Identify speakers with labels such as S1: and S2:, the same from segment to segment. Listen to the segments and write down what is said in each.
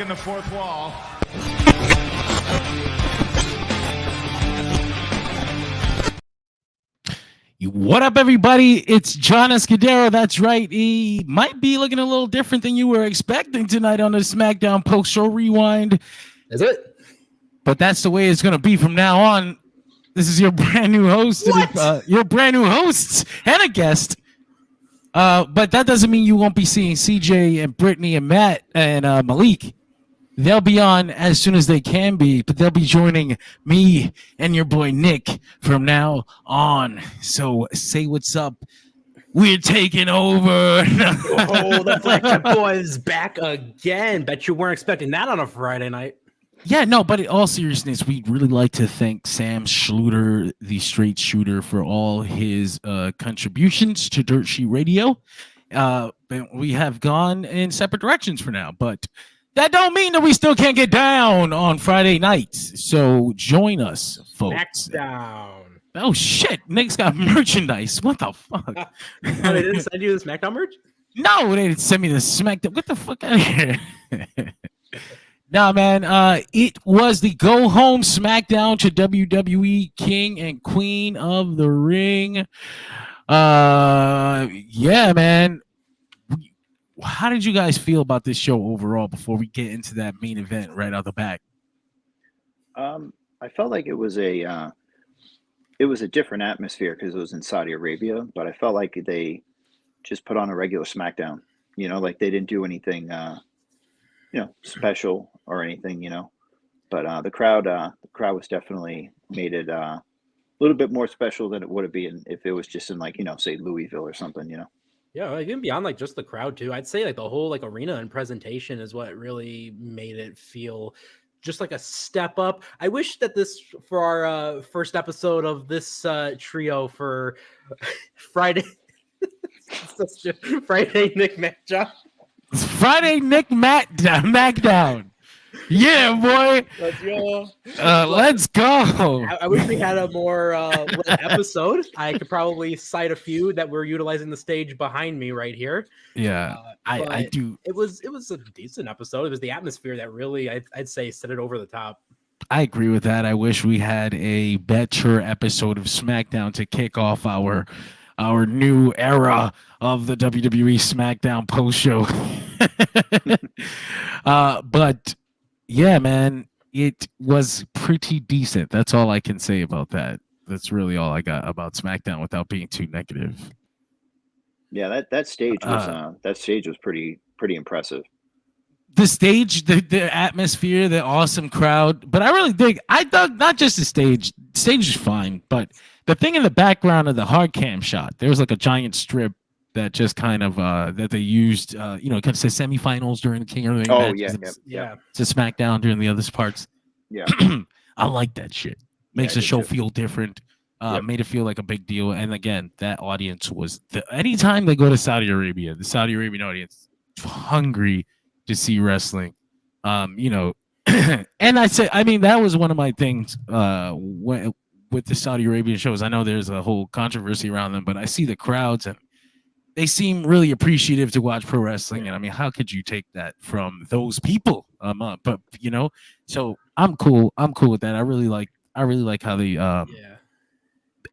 S1: The fourth wall.
S2: What up, everybody? It's John Escudero. That's right. He might be looking a little different than you were expecting tonight on the Smackdown post-show rewind.
S3: Is it?
S2: But that's the way it's going to be from now on. This is your brand new host. Your brand new hosts and a guest. But that doesn't mean you won't be seeing CJ and Brittany and Matt and Malik. They'll be on as soon as they can be, but they'll be joining me and your boy Nick from now on. So say what's up. We're taking over.
S3: Oh, the Fletcher Boys back again. Bet you weren't expecting that on a Friday night.
S2: Yeah, no, but in all seriousness, we'd really like to thank Sam Schluter, the straight shooter, for all his contributions to Dirt Sheet Radio. We have gone in separate directions for now, but that don't mean that we still can't get down on Friday nights. So join us, folks.
S3: Smackdown.
S2: Oh, shit. Nick's got merchandise. What the fuck?
S3: Oh, they didn't send you the Smackdown merch?
S2: No, they didn't send me the Smackdown. What the fuck out of here? Nah, man. It was the go-home Smackdown to WWE King and Queen of the Ring. Yeah, man. How did you guys feel about this show overall before we get into that main event right out the back?
S4: I felt like it was a different atmosphere because it was in Saudi Arabia, but I felt like they just put on a regular SmackDown. You know, like they didn't do anything, special or anything. You know, but the crowd was definitely made it a little bit more special than it would have been if it was just in say Louisville or something. You know.
S3: Yeah, like even beyond just the crowd too. I'd say the whole arena and presentation is what really made it feel just like a step up. I wish that this for our first episode of this trio for Friday Friday Nick Matt John.
S2: Friday Nick Matt Smackdown. Yeah, boy.
S3: Let's go.
S2: Let's go.
S3: I wish we had a more episode. I could probably cite a few that we're utilizing the stage behind me right here.
S2: Yeah, I do.
S3: It was a decent episode. It was the atmosphere that really, I'd say, set it over the top.
S2: I agree with that. I wish we had a better episode of SmackDown to kick off our new era of the WWE Smackdown post show. But yeah, man, it was pretty decent. That's all I can say about that. That's really all I got about SmackDown without being too negative.
S4: Yeah, that stage was pretty impressive.
S2: The stage, the atmosphere, the awesome crowd. But I really dig. I dug not just the stage. Stage is fine, but the thing in the background of the hard cam shot, there was like a giant strip that just kind of that they used. Kind of say semifinals during the King of the Ring.
S4: Oh
S2: matches.
S3: Yeah.
S2: To SmackDown during the other parts.
S4: Yeah.
S2: I like that shit. Makes the
S4: I did
S2: show
S4: too.
S2: feel different.
S4: Yep.
S2: Made it feel like a big deal. And again, that audience was anytime they go to Saudi Arabia, the Saudi Arabian audience hungry to see wrestling. And that was one of my things with the Saudi Arabian shows. I know there's a whole controversy around them, but I see the crowds and they seem really appreciative to watch pro wrestling. And I mean, how could you take that from those people? But so I'm cool. I'm cool with that. I really like how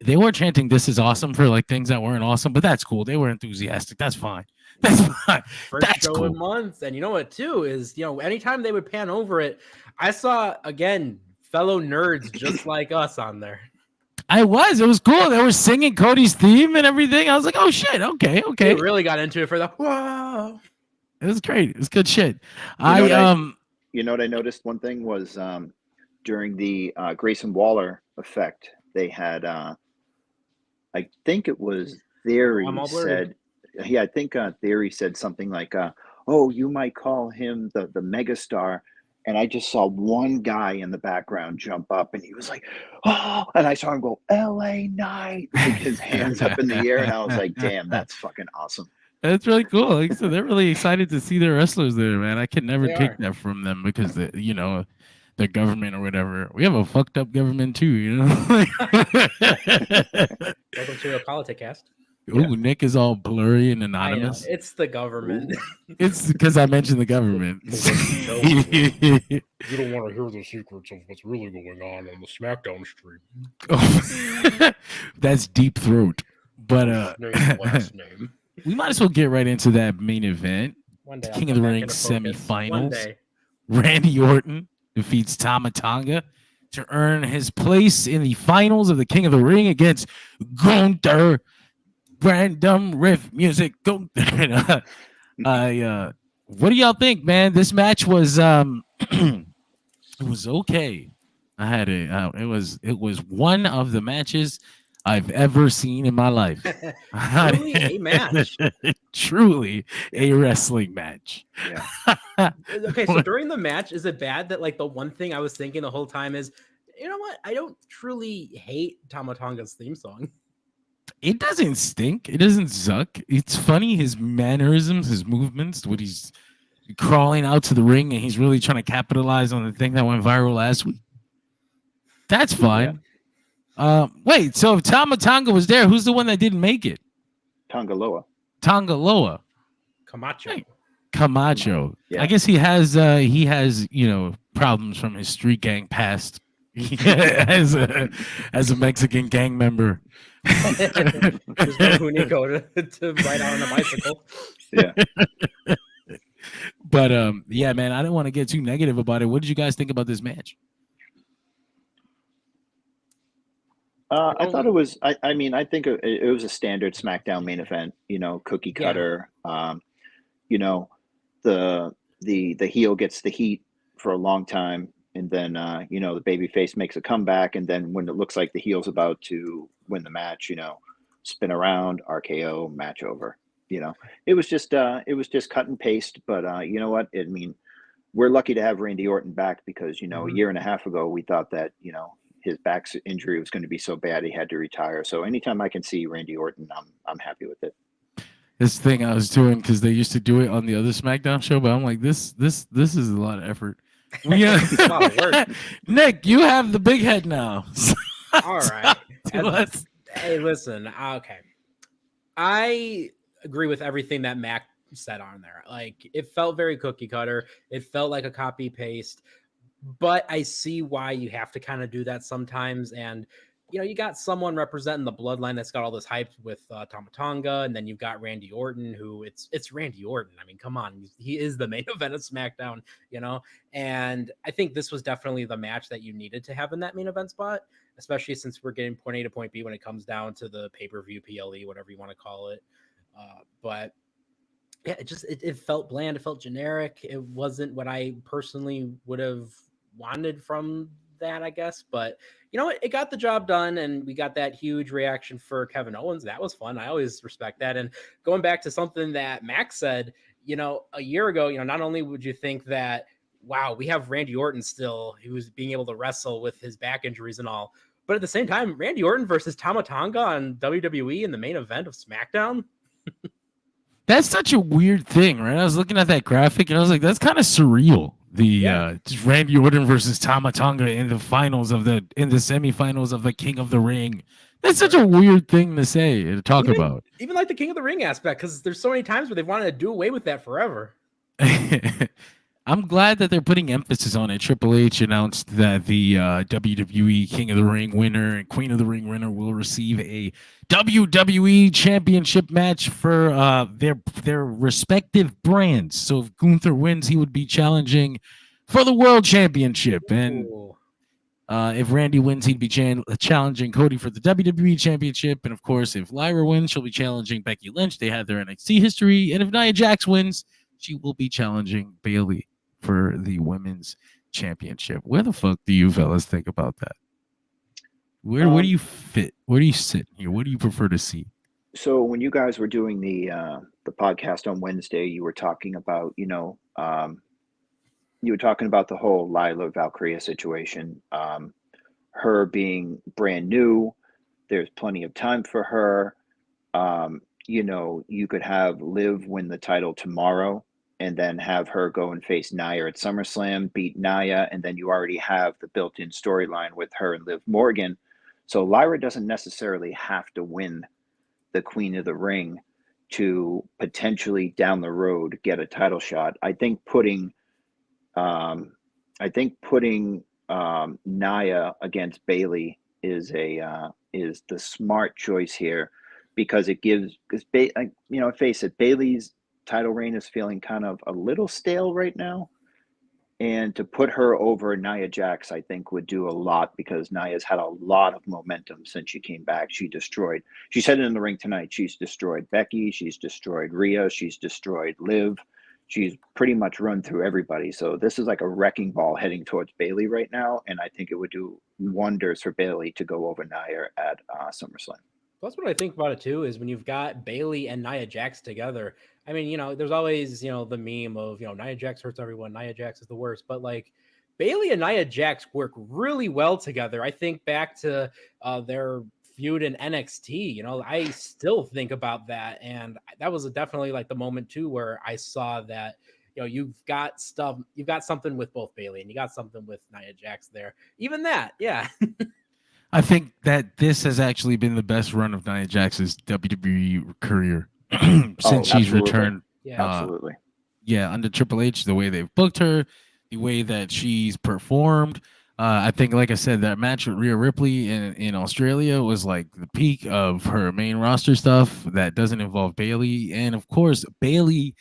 S2: they weren't chanting "This is awesome" for like things that weren't awesome, but that's cool. They were enthusiastic. That's fine. That's fine.
S3: First
S2: That's
S3: show
S2: cool.
S3: in months. And you know what too is, anytime they would pan over it, I saw again fellow nerds just like us on there.
S2: It was cool. They were singing Cody's theme and everything. I was like, oh shit, okay.
S3: They really got into it for the whoa.
S2: It was great. It was good shit.
S4: You know what I noticed? One thing was during the Grayson Waller effect, they had I think it was Theory said, yeah, I think Theory said something like, "Oh, you might call him the megastar." And I just saw one guy in the background jump up, and he was like, "Oh!" And I saw him go, "LA Knight," like his hands up in the air, and I was like, "Damn, that's fucking awesome."
S2: That's really cool. Like I said, they're really excited to see their wrestlers there, man. I can never take that from them because their government or whatever. We have a fucked up government too,
S3: Welcome to a Politicast.
S2: Ooh, Nick is all blurry and anonymous.
S3: It's the government.
S2: It's because I mentioned the government.
S5: You don't want to hear the secrets of what's really going on the SmackDown stream.
S2: That's Deep Throat. But
S5: Last name.
S2: we might as well get right into that main event.
S3: One day
S2: King
S3: I'll
S2: of the
S3: come back
S2: Ring
S3: into focus. One
S2: semifinals.
S3: day.
S2: Randy Orton defeats Tama Tonga to earn his place in the finals of the King of the Ring against Gunther. Random riff music. Gunther. What do y'all think, man? This match was it was okay. I had it. It was one of the matches I've ever seen in my life.
S3: Truly a match.
S2: Truly a wrestling match.
S4: Yeah.
S3: Okay, so during the match, is it bad that like the one thing I was thinking the whole time is, you know what? I don't truly hate Tama Tonga's theme song.
S2: It doesn't stink. It doesn't suck. It's funny, his mannerisms, his movements, what he's crawling out to the ring and he's really trying to capitalize on the thing that went viral last week. That's fine. Yeah. Wait, so if Tama Tonga was there, who's the one that didn't make it?
S4: Tongaloa.
S3: Camacho.
S2: Hey, Camacho.
S4: Yeah.
S2: I guess he has problems from his street gang past. as a Mexican gang member.
S3: There's no Hunico to ride out on a bicycle.
S4: Yeah.
S2: But yeah, man, I didn't want to get too negative about it. What did you guys think about this match?
S4: I thought it was. I mean, I think it was a standard SmackDown main event. Cookie cutter. Yeah. The heel gets the heat for a long time, and then the babyface makes a comeback, and then when it looks like the heel's about to win the match, spin around, RKO, match over. It was just cut and paste. But you know what? I mean, we're lucky to have Randy Orton back because a year and a half ago we thought that his back injury was going to be so bad he had to retire. So anytime I can see Randy Orton, I'm happy with it.
S2: This thing I was doing because they used to do it on the other SmackDown show, but I'm like, this is a lot of effort.
S3: It's a lot of work.
S2: Nick, you have the big head now.
S3: All right. Hey, listen. Okay, I agree with everything that Mac said on there. Like, it felt very cookie cutter. It felt like a copy paste. But I see why you have to kind of do that sometimes. And you got someone representing the bloodline that's got all this hype with Tama Tonga, and then you've got Randy Orton, who it's Randy Orton. I mean, come on, he is the main event of SmackDown, And I think this was definitely the match that you needed to have in that main event spot, especially since we're getting point A to point B when it comes down to the pay-per-view, PLE, whatever you want to call it. But yeah, it felt bland. It felt generic. It wasn't what I personally would have wanted from that, I guess. But you know what? It got the job done, and we got that huge reaction for Kevin Owens. That was fun. I always respect that. And going back to something that Max said, a year ago, not only would you think that, wow, we have Randy Orton still, who's being able to wrestle with his back injuries and all. But at the same time, Randy Orton versus Tama Tonga on WWE in the main event of SmackDown.
S2: That's such a weird thing, right? I was looking at that graphic and I was like, that's kind of surreal. Just Randy Orton versus Tama Tonga in the semifinals of the King of the Ring. That's such a weird thing to say, to talk about.
S3: Even like the King of the Ring aspect, because there's so many times where they've wanted to do away with that forever.
S2: I'm glad that they're putting emphasis on it. Triple H announced that the WWE King of the Ring winner and Queen of the Ring winner will receive a WWE Championship match for their respective brands. So if Gunther wins, he would be challenging for the World Championship. And if Randy wins, he'd be challenging Cody for the WWE Championship. And of course, if Lyra wins, she'll be challenging Becky Lynch. They have their NXT history. And if Nia Jax wins, she will be challenging Bayley for the Women's Championship. Where the fuck do you fellas think about that? Where do you fit? Where do you sit here? What do you prefer to see?
S4: So when you guys were doing the podcast on Wednesday, you were talking about the whole Lila Valkyria situation. Her being brand new, there's plenty of time for her. You could have Liv win the title tomorrow and then have her go and face Nia at SummerSlam, beat Nia, and then you already have the built-in storyline with her and Liv Morgan. So Lyra doesn't necessarily have to win the Queen of the Ring to potentially down the road get a title shot. I think putting Nia against Bayley is the smart choice here, because face it, Bayley's title reign is feeling kind of a little stale right now. And to put her over Nia Jax, I think would do a lot, because Nia's had a lot of momentum since she came back. She said it in the ring tonight. She's destroyed Becky. She's destroyed Rhea. She's destroyed Liv. She's pretty much run through everybody. So this is like a wrecking ball heading towards Bayley right now. And I think it would do wonders for Bayley to go over Nia at SummerSlam.
S3: That's what I think about it too, is when you've got Bayley and Nia Jax together. I mean, there's always, the meme of, Nia Jax hurts everyone. Nia Jax is the worst. But like Bayley and Nia Jax work really well together. I think back to their feud in NXT, I still think about that. And that was definitely like the moment too, where I saw that, you've got something with both Bayley and you got something with Nia Jax there. Even that. Yeah.
S2: I think that this has actually been the best run of Nia Jax's WWE career since she's returned.
S4: Yeah, absolutely.
S2: Under Triple H, the way they've booked her, the way that she's performed. I think, like I said, that match with Rhea Ripley in Australia was like the peak of her main roster stuff that doesn't involve Bayley. And of course, Bayley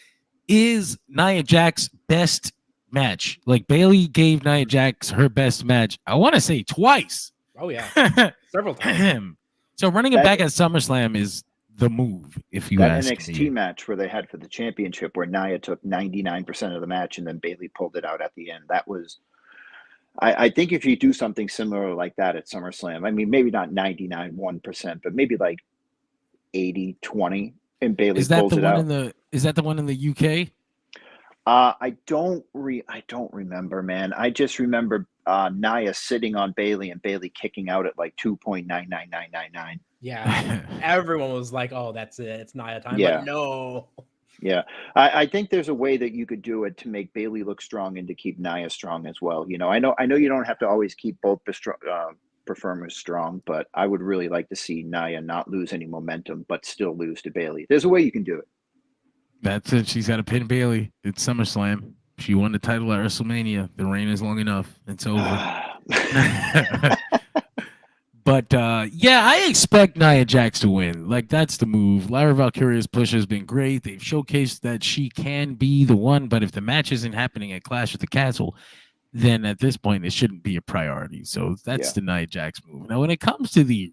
S2: is Nia Jax's best match. Like Bayley gave Nia Jax her best match, I want to say twice.
S3: Oh, yeah. Several times.
S2: So running it back at SummerSlam is the move, if you ask me.
S4: That NXT match where they had for the championship, where Nia took 99% of the match and then Bayley pulled it out at the end. That was, I think if you do something similar like that at SummerSlam, I mean, maybe not 1%, but maybe like 80-20, and Bayley pulls it out.
S2: Is that the one in the UK?
S4: I don't remember, man. I just remember Nia sitting on Bayley and Bayley kicking out at like 2.99999.
S3: Yeah, everyone was like, "Oh, that's it. It's Nia time."
S4: Yeah.
S3: But no.
S4: Yeah, I think there's a way that you could do it to make Bayley look strong and to keep Nia strong as well. I know you don't have to always keep both performers strong, but I would really like to see Nia not lose any momentum, but still lose to Bayley. There's a way you can do it.
S2: That's it. She's got to pin Bayley. It's SummerSlam. She won the title at WrestleMania. The reign is long enough. It's over. But yeah, I expect Nia Jax to win. Like that's the move. Lyra Valkyria's push has been great. They've showcased that she can be the one. But if the match isn't happening at Clash at the Castle, then at this point it shouldn't be a priority. So that's the Nia Jax move. Now, when it comes to the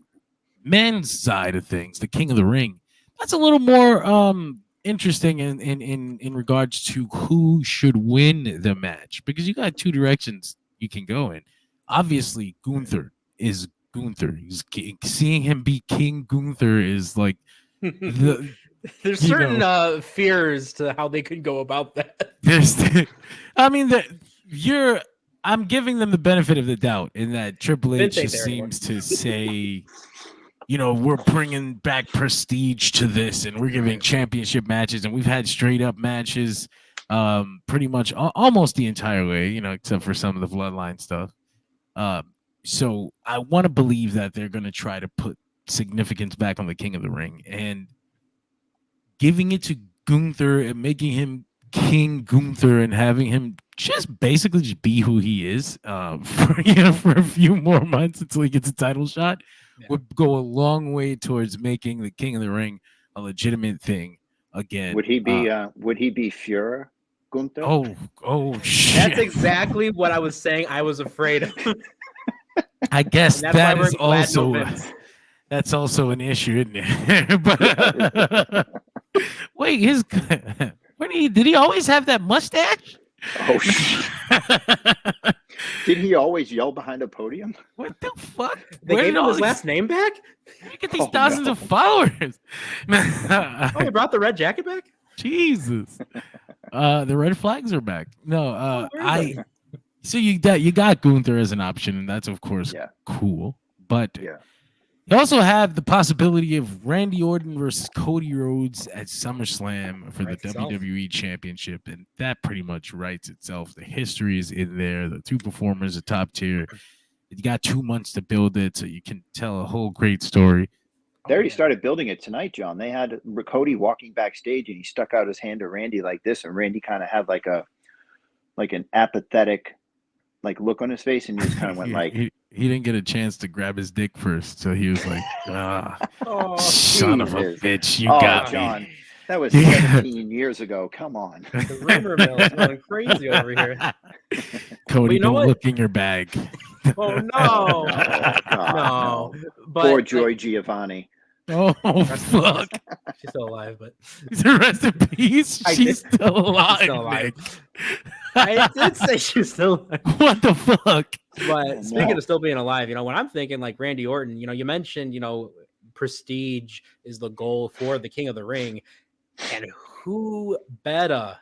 S2: men's side of things, the King of the Ring, that's a little more interesting in regards to who should win the match, because you got two directions you can go in. Obviously, Gunther is Gunther. Seeing him be King Gunther is like
S3: there's certain fears to how they could go about that.
S2: I mean, I'm giving them the benefit of the doubt in that Triple H just seems to say, you know, we're bringing back prestige to this, and we're giving championship matches, and we've had straight up matches, pretty much almost the entire way, you know, except for some of the bloodline stuff. So I want to believe that they're going to try to put significance back on the King of the Ring, and giving it to Gunther and making him King Gunther and having him just basically just be who he is for a few more months until he gets a title shot would go a long way towards making the King of the Ring a legitimate thing again.
S4: Would he be Führer Gunther?
S2: Oh shit.
S3: That's exactly what I was saying. I was afraid of.
S2: I guess that is also that's also an issue, isn't it? But wait, did he always have that mustache?
S4: Oh shit. Did he always yell behind a podium?
S2: What the fuck?
S3: They gave him his last name back?
S2: Where you get these thousands of followers?
S3: They brought the red jacket back?
S2: Jesus. The red flags are back. No, so you got Gunther as an option, and that's of course cool. But you also have the possibility of Randy Orton versus Cody Rhodes at SummerSlam for the WWE Championship, and that pretty much writes itself. The history is in there. The two performers are top tier. You got 2 months to build it, so you can tell a whole great story.
S4: They already started building it tonight, John. They had Cody walking backstage, and he stuck out his hand to Randy like this, and Randy kind of had like an apathetic look on his face, and he just kind of went like.
S2: He didn't get a chance to grab his dick first, so he was like, son of a bitch, you got
S4: John,
S2: me.
S4: That was 17 years ago. Come on.
S3: The rumor mill is going crazy over here.
S2: Cody, don't look in your bag.
S3: Oh, no.
S4: No.
S3: But,
S4: poor Joy Giovanni.
S2: Oh, fuck.
S3: She's still alive, but.
S2: Rest in peace. She's still alive.
S3: She's still alive. I did say she's still alive.
S2: What the fuck?
S3: But speaking of still being alive, you know, when I'm thinking like Randy Orton, you know, you mentioned, you know, prestige is the goal for the King of the Ring. And who better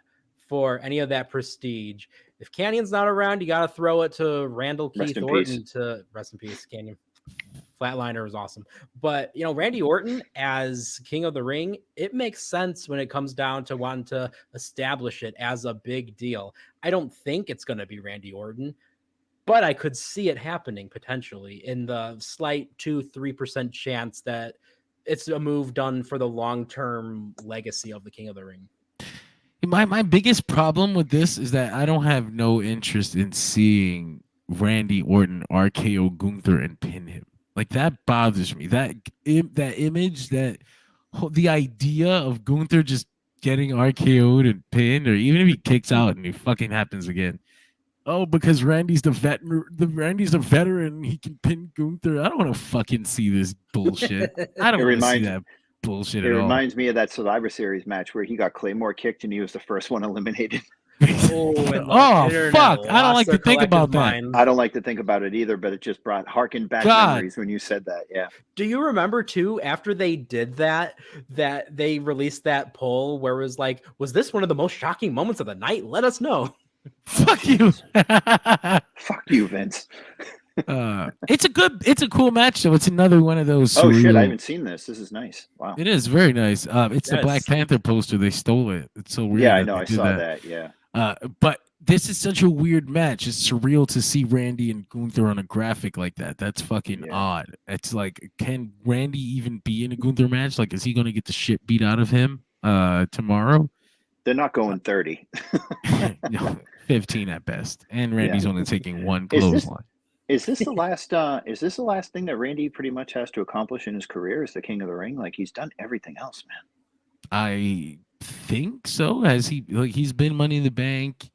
S3: for any of that prestige? If Canyon's not around, you got to throw it to Randall Keith Orton to rest in peace, Canyon. Flatliner was awesome. But, you know, Randy Orton as King of the Ring, it makes sense when it comes down to wanting to establish it as a big deal. I don't think it's going to be Randy Orton, but I could see it happening potentially in the slight 2-3% chance that it's a move done for the long-term legacy of the King of the Ring.
S2: My biggest problem with this is that I don't have no interest in seeing Randy Orton RKO Gunther and pin him. Like that bothers me. That image, the idea of Gunther just getting RKO'd and pinned, or even if he kicks out and it fucking happens again. Oh, because Randy's the veteran, he can pin Gunther. I don't want to fucking see this bullshit. I don't want to see that bullshit at all. It
S4: reminds me of that Survivor Series match where he got Claymore kicked and he was the first one eliminated.
S2: Fuck! I don't like to think about that.
S4: I don't like to think about it either, but it just harkened back memories when you said that. Yeah.
S3: Do you remember too? After they did that they released that poll where it was like, "Was this one of the most shocking moments of the night? Let us know."
S2: Fuck you.
S4: Fuck you, Vince.
S2: It's a cool match though. It's another one of those.
S4: Oh shit! I haven't seen this. This is nice. Wow.
S2: It is very nice. It's the Black Panther poster. They stole it. It's so weird.
S4: Yeah, I know. I saw that. Yeah.
S2: But this is such a weird match. It's surreal to see Randy and Gunther on a graphic like that. That's fucking odd. It's like, can Randy even be in a Gunther match? Like, is he going to get the shit beat out of him tomorrow?
S4: They're not going 30.
S2: No, 15 at best. And Randy's only taking one clothesline.
S4: Is this the last? Is this the last thing that Randy pretty much has to accomplish in his career as the King of the Ring? Like he's done everything else, man.
S2: I think so. Has he? Like he's been Money in the Bank,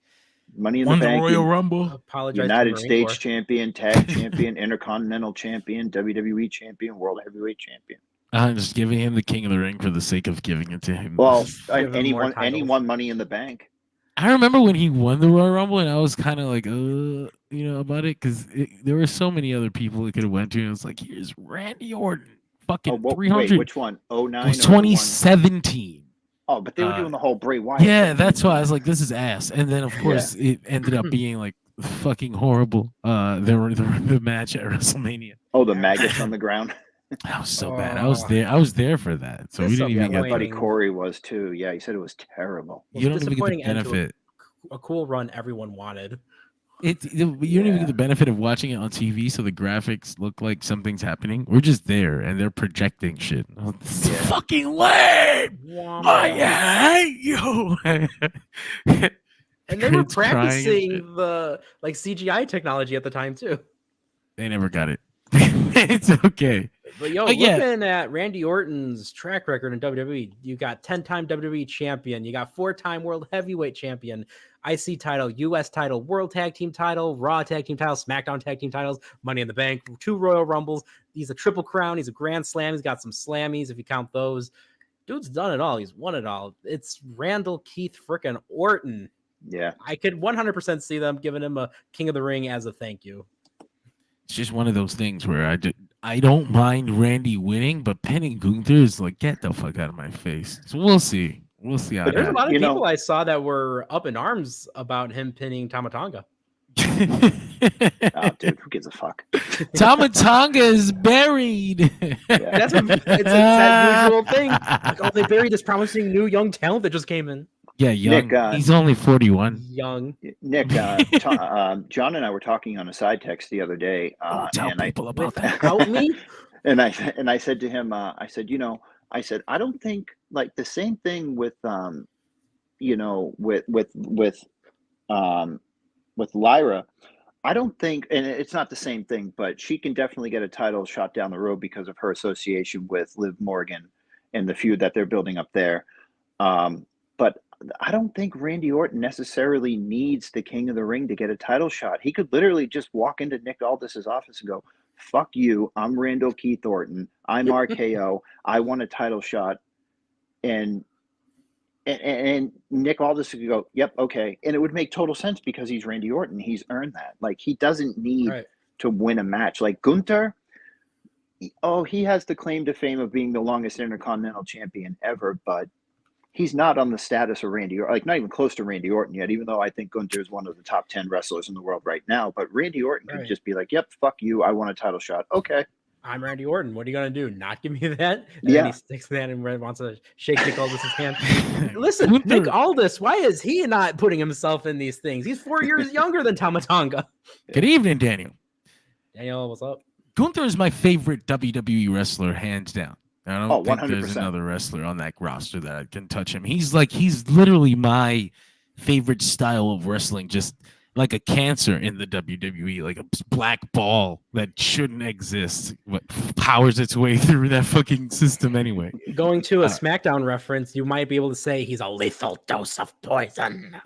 S4: Money in
S2: won
S4: the
S2: the
S4: Bank,
S2: Royal Rumble.
S3: Apologize.
S4: United
S3: to the Marine
S4: States
S3: Corps.
S4: Champion, Tag Champion, Intercontinental Champion, WWE Champion, World Heavyweight Champion.
S2: I'm just giving him the King of the Ring for the sake of giving it to him.
S4: Well,
S3: Give him more titles.
S4: anyone Money in the Bank.
S2: I remember when he won the Royal Rumble, and I was kind of like, about it because there were so many other people it could have went to. And it was like, here's Randy Orton, fucking 300.
S4: Wait, which one? 09
S2: It was
S4: or the one-
S2: 2017.
S4: Oh, but they were doing the whole Bray Wyatt.
S2: Yeah,
S4: thing.
S2: that's why I was like, this is ass. And then of course it ended up being like fucking horrible. The match at WrestleMania.
S4: Oh, the maggots on the ground.
S2: That was so bad. I was there for that. So we
S3: That's
S2: didn't
S4: Yeah,
S2: even
S4: my
S2: get
S4: buddy
S2: that.
S4: Corey was too. Yeah, he said it was terrible.
S2: You don't even get the
S3: Disappointing end to
S2: benefit.
S3: a cool run everyone wanted.
S2: You don't even get the benefit of watching it on TV, so the graphics look like something's happening. We're just there, and they're projecting shit. Oh, this is fucking lame. I hate you.
S3: And they were
S2: Kids crying and
S3: practicing
S2: shit.
S3: the like CGI technology at the time too.
S2: They never got it. It's okay.
S3: But yo,
S2: But yeah.
S3: looking at Randy Orton's track record in WWE, you got 10-time WWE champion, you got 4-time World Heavyweight champion, IC title, US title, World Tag Team title, Raw Tag Team title, SmackDown Tag Team titles, Money in the Bank, 2 Royal Rumbles. He's a Triple Crown. He's a Grand Slam. He's got some Slammies if you count those. Dude's done it all. He's won it all. It's Randall Keith frickin' Orton.
S4: Yeah.
S3: I could 100% see them giving him a King of the Ring as a thank you.
S2: It's just one of those things where I don't mind Randy winning, but pinning Gunther is like, get the fuck out of my face. So we'll see. We'll see how
S3: But there's a
S2: that.
S3: lot of
S4: You
S3: people
S4: know-
S3: I saw that were up in arms about him pinning Tama Tonga.
S4: Oh, dude, who gives a fuck?
S2: Tama Tonga is buried.
S3: That's it's that usual thing. Like, oh, they buried this promising new young talent that just came in.
S2: Yeah, young.
S4: Nick,
S2: He's only 41.
S3: Young.
S4: Nick, John and I were talking on a side text the other day,
S2: Tell
S4: and
S2: people about that.
S3: Without me?
S4: I said to him, I said, I don't think like the same thing with with Lyra. I don't think, and it's not the same thing, but she can definitely get a title shot down the road because of her association with Liv Morgan and the feud that they're building up there. But I don't think Randy Orton necessarily needs the King of the Ring to get a title shot. He could literally just walk into Nick Aldis's office and go, fuck you, I'm Randall Keith Orton, I'm RKO, I want a title shot. And Nick Aldis could go, yep, okay. And it would make total sense because he's Randy Orton. He's earned that. Like, he doesn't need to win a match. Like, Gunther, he has the claim to fame of being the longest Intercontinental Champion ever, but he's not on the status of Randy Orton, like not even close to Randy Orton yet, even though I think Gunther is one of the top 10 wrestlers in the world right now. But Randy Orton could just be like, yep, fuck you, I want a title shot. Okay.
S3: I'm Randy Orton. What are you going to do? Not give me that? And
S4: Yeah.
S3: then he sticks that and wants to shake Nick Aldis's hand. Listen, Nick Aldis, why is he not putting himself in these things? He's 4 years younger than Tama Tonga.
S2: Good evening, Daniel.
S3: Daniel, what's up?
S2: Gunther is my favorite WWE wrestler, hands down. I don't think
S4: 100%.
S2: there's another wrestler on that roster that can touch him. He's literally my favorite style of wrestling, just like a cancer in the WWE, like a black ball that shouldn't exist, but powers its way through that fucking system anyway.
S3: Going to a SmackDown reference, you might be able to say he's a lethal dose of poison.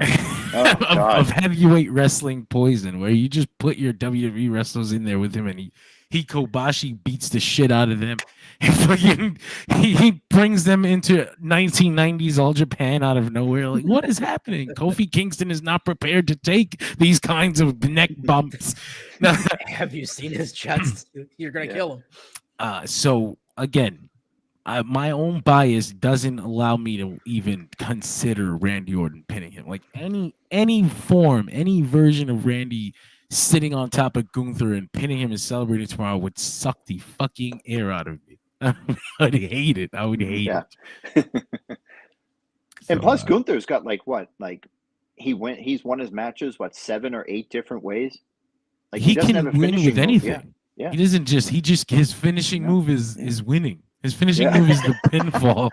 S2: of heavyweight wrestling poison, where you just put your WWE wrestlers in there with him, and he Kobashi beats the shit out of them. He brings them into 1990s All Japan out of nowhere. Like, what is happening? Kofi Kingston is not prepared to take these kinds of neck bumps.
S3: Have you seen his chest? You're gonna kill him.
S2: So again, my own bias doesn't allow me to even consider Randy Orton pinning him. Like any form, any version of Randy sitting on top of Gunther and pinning him and celebrating tomorrow would suck the fucking air out of me. I'd hate it. I would hate it.
S4: And plus, Gunther's got he's won his matches 7 or 8 different ways. Like
S2: he
S4: doesn't
S2: can
S4: have a
S2: win
S4: finishing
S2: with
S4: move.
S2: anything.
S4: Yeah.
S2: He doesn't just his finishing move is winning. His finishing move is the pinfall.